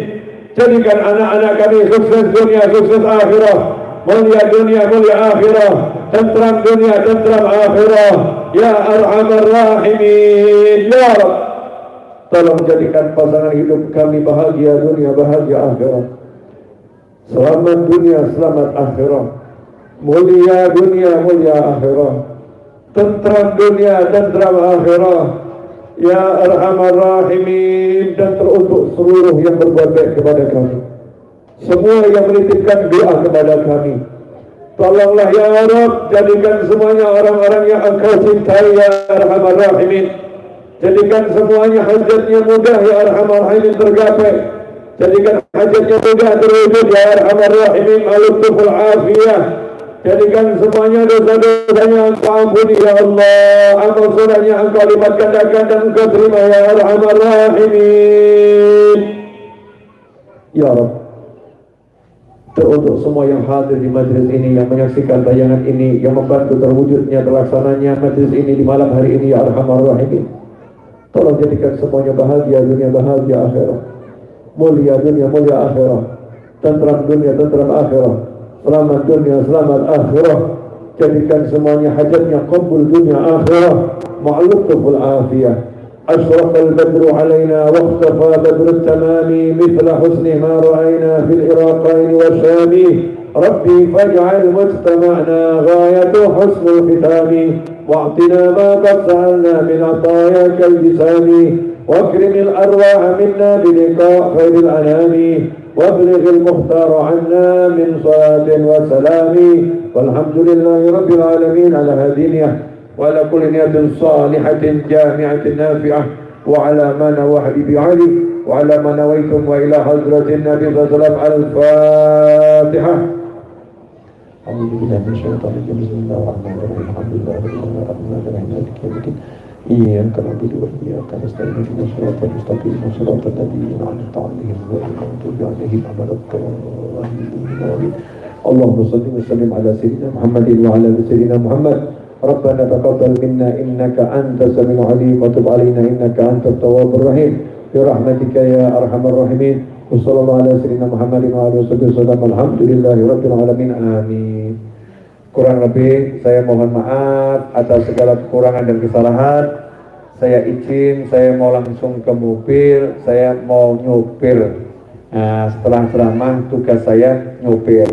Jadikan anak-anak kami sukses dunia, sukses akhirah. Mulia dunia, mulia akhirah. Tentram dunia, tentram akhirah. Ya Arhamar Rahimin ya Rabb. Tolong jadikan pasangan hidup kami bahagia dunia, bahagia akhirat. Selamat dunia, selamat akhirat. Mulia dunia, mulia akhirat. Tentram dunia, tentram akhirat. Ya Arhamar Rahimin. Dan teruntuk seluruh yang berbuat baik kepada kami, semua yang menitipkan doa kepada kami, tolonglah ya Rabb, jadikan semuanya orang-orang yang Engkau cintai ya Arhamar Rahimin. Jadikan semuanya hajatnya mudah ya Arhamar Rahimin tergapai. Jadikan hajatnya mudah terwujud ya Arhamar Rahimin. Al-Tuful Afiyah. Jadikan semuanya dosa-dosanya Engkau ampuni ya Allah. Amal solehnya Engkau lipat gandakan dan Engkau terima ya Arhamar Rahimin ya Rabb. Teruntuk semua yang hadir di majlis ini, yang menyaksikan tayangan ini, yang membantu terwujudnya terlaksananya majlis ini di malam hari ini ya Arhamar Rahimin. Tolong jadikan semuanya bahagia dunia, bahagia akhirat. Mulia dunia, mulia akhirat. Tentram dunia, tentram akhirat. Selamat dunia, selamat akhirat. Jadikan semuanya hajatnya qabul dunia akhirat. Ma'lutuful afiyah. أشرق البدر علينا واختفى بدر التمام مثل حسن ما رأينا في العراقين والشام. ربي فاجعل مجتمعنا غاية حسن الختام واعطنا ما قد سألنا من عطاياك الجسام واكرم الأرواح منا بلقاء خير الأنام وابلغ المختار عنا من صلاة وسلام والحمد لله رب العالمين على هذه النية وعلى كل نية صالحة جامعة نافعة وعلى ما نوى حبيبي علي وعلى ما نويتم وإلى حضرة النبي صلى الله عليه وسلم. الفاتحة. أعوذ بالله من الشيطان الرجيم. بسم الله الرحمن الرحيم. الحمد لله رب العالمين مالك يوم الدين. إياك نعبد وإياك نستعين اهدنا الصراط المستقيم صراط الذين أنعمت عليهم غير المغضوب عليهم ولا الضالين. اللهم صل وسلم على سيدنا محمد وعلى آل سيدنا محمد. ربنا تقبل منا إنك أنت السميع العليم وتب علينا إنك أنت التواب الرحيم برحمتك يا أرحم الراحمين. وصلى الله على سيدنا محمد وعلى آله وسلم. Alhamdulillahi rabbil alamin. Amin. Kurang lebih saya mohon maaf atas segala kekurangan dan kesalahan. Saya izin, saya mau langsung ke mobil, saya mau nyopir. Nah, setelah ceramah tugas saya nyopir.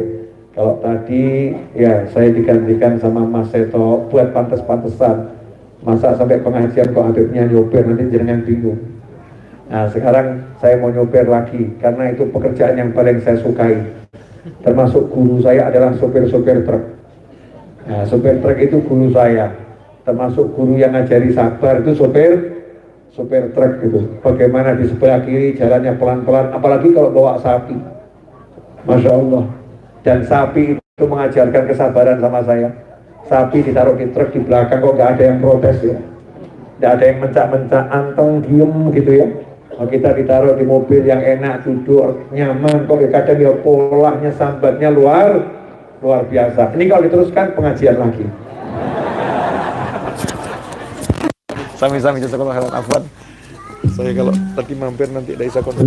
Kalau tadi ya saya digantikan sama Mas Seto buat pantes-pantesan. Masa sampai pengajian kok adiknya nyopir, nanti jangan bingung. Nah sekarang saya mau nyopir lagi karena itu pekerjaan yang paling saya sukai. Termasuk guru saya adalah sopir-sopir truk. Nah sopir truk itu guru saya. Termasuk guru yang ngajari sabar itu sopir truk gitu. Bagaimana di sebelah kiri jalannya pelan-pelan, apalagi kalau bawa sapi. Masya Allah. Dan sapi itu mengajarkan kesabaran sama saya. Sapi ditaruh di truk di belakang kok nggak ada yang protes ya, nggak ada yang mencak-mencak, anteng diem gitu ya. Kalau kita ditaruh di mobil yang enak, duduk nyaman, kok kadang ya polanya sambatnya luar biasa. Ini kalau diteruskan pengajian lagi. Sami-sami jazakallahu khairan. Afwan. Saya kalau tadi mampir nanti dari Sakon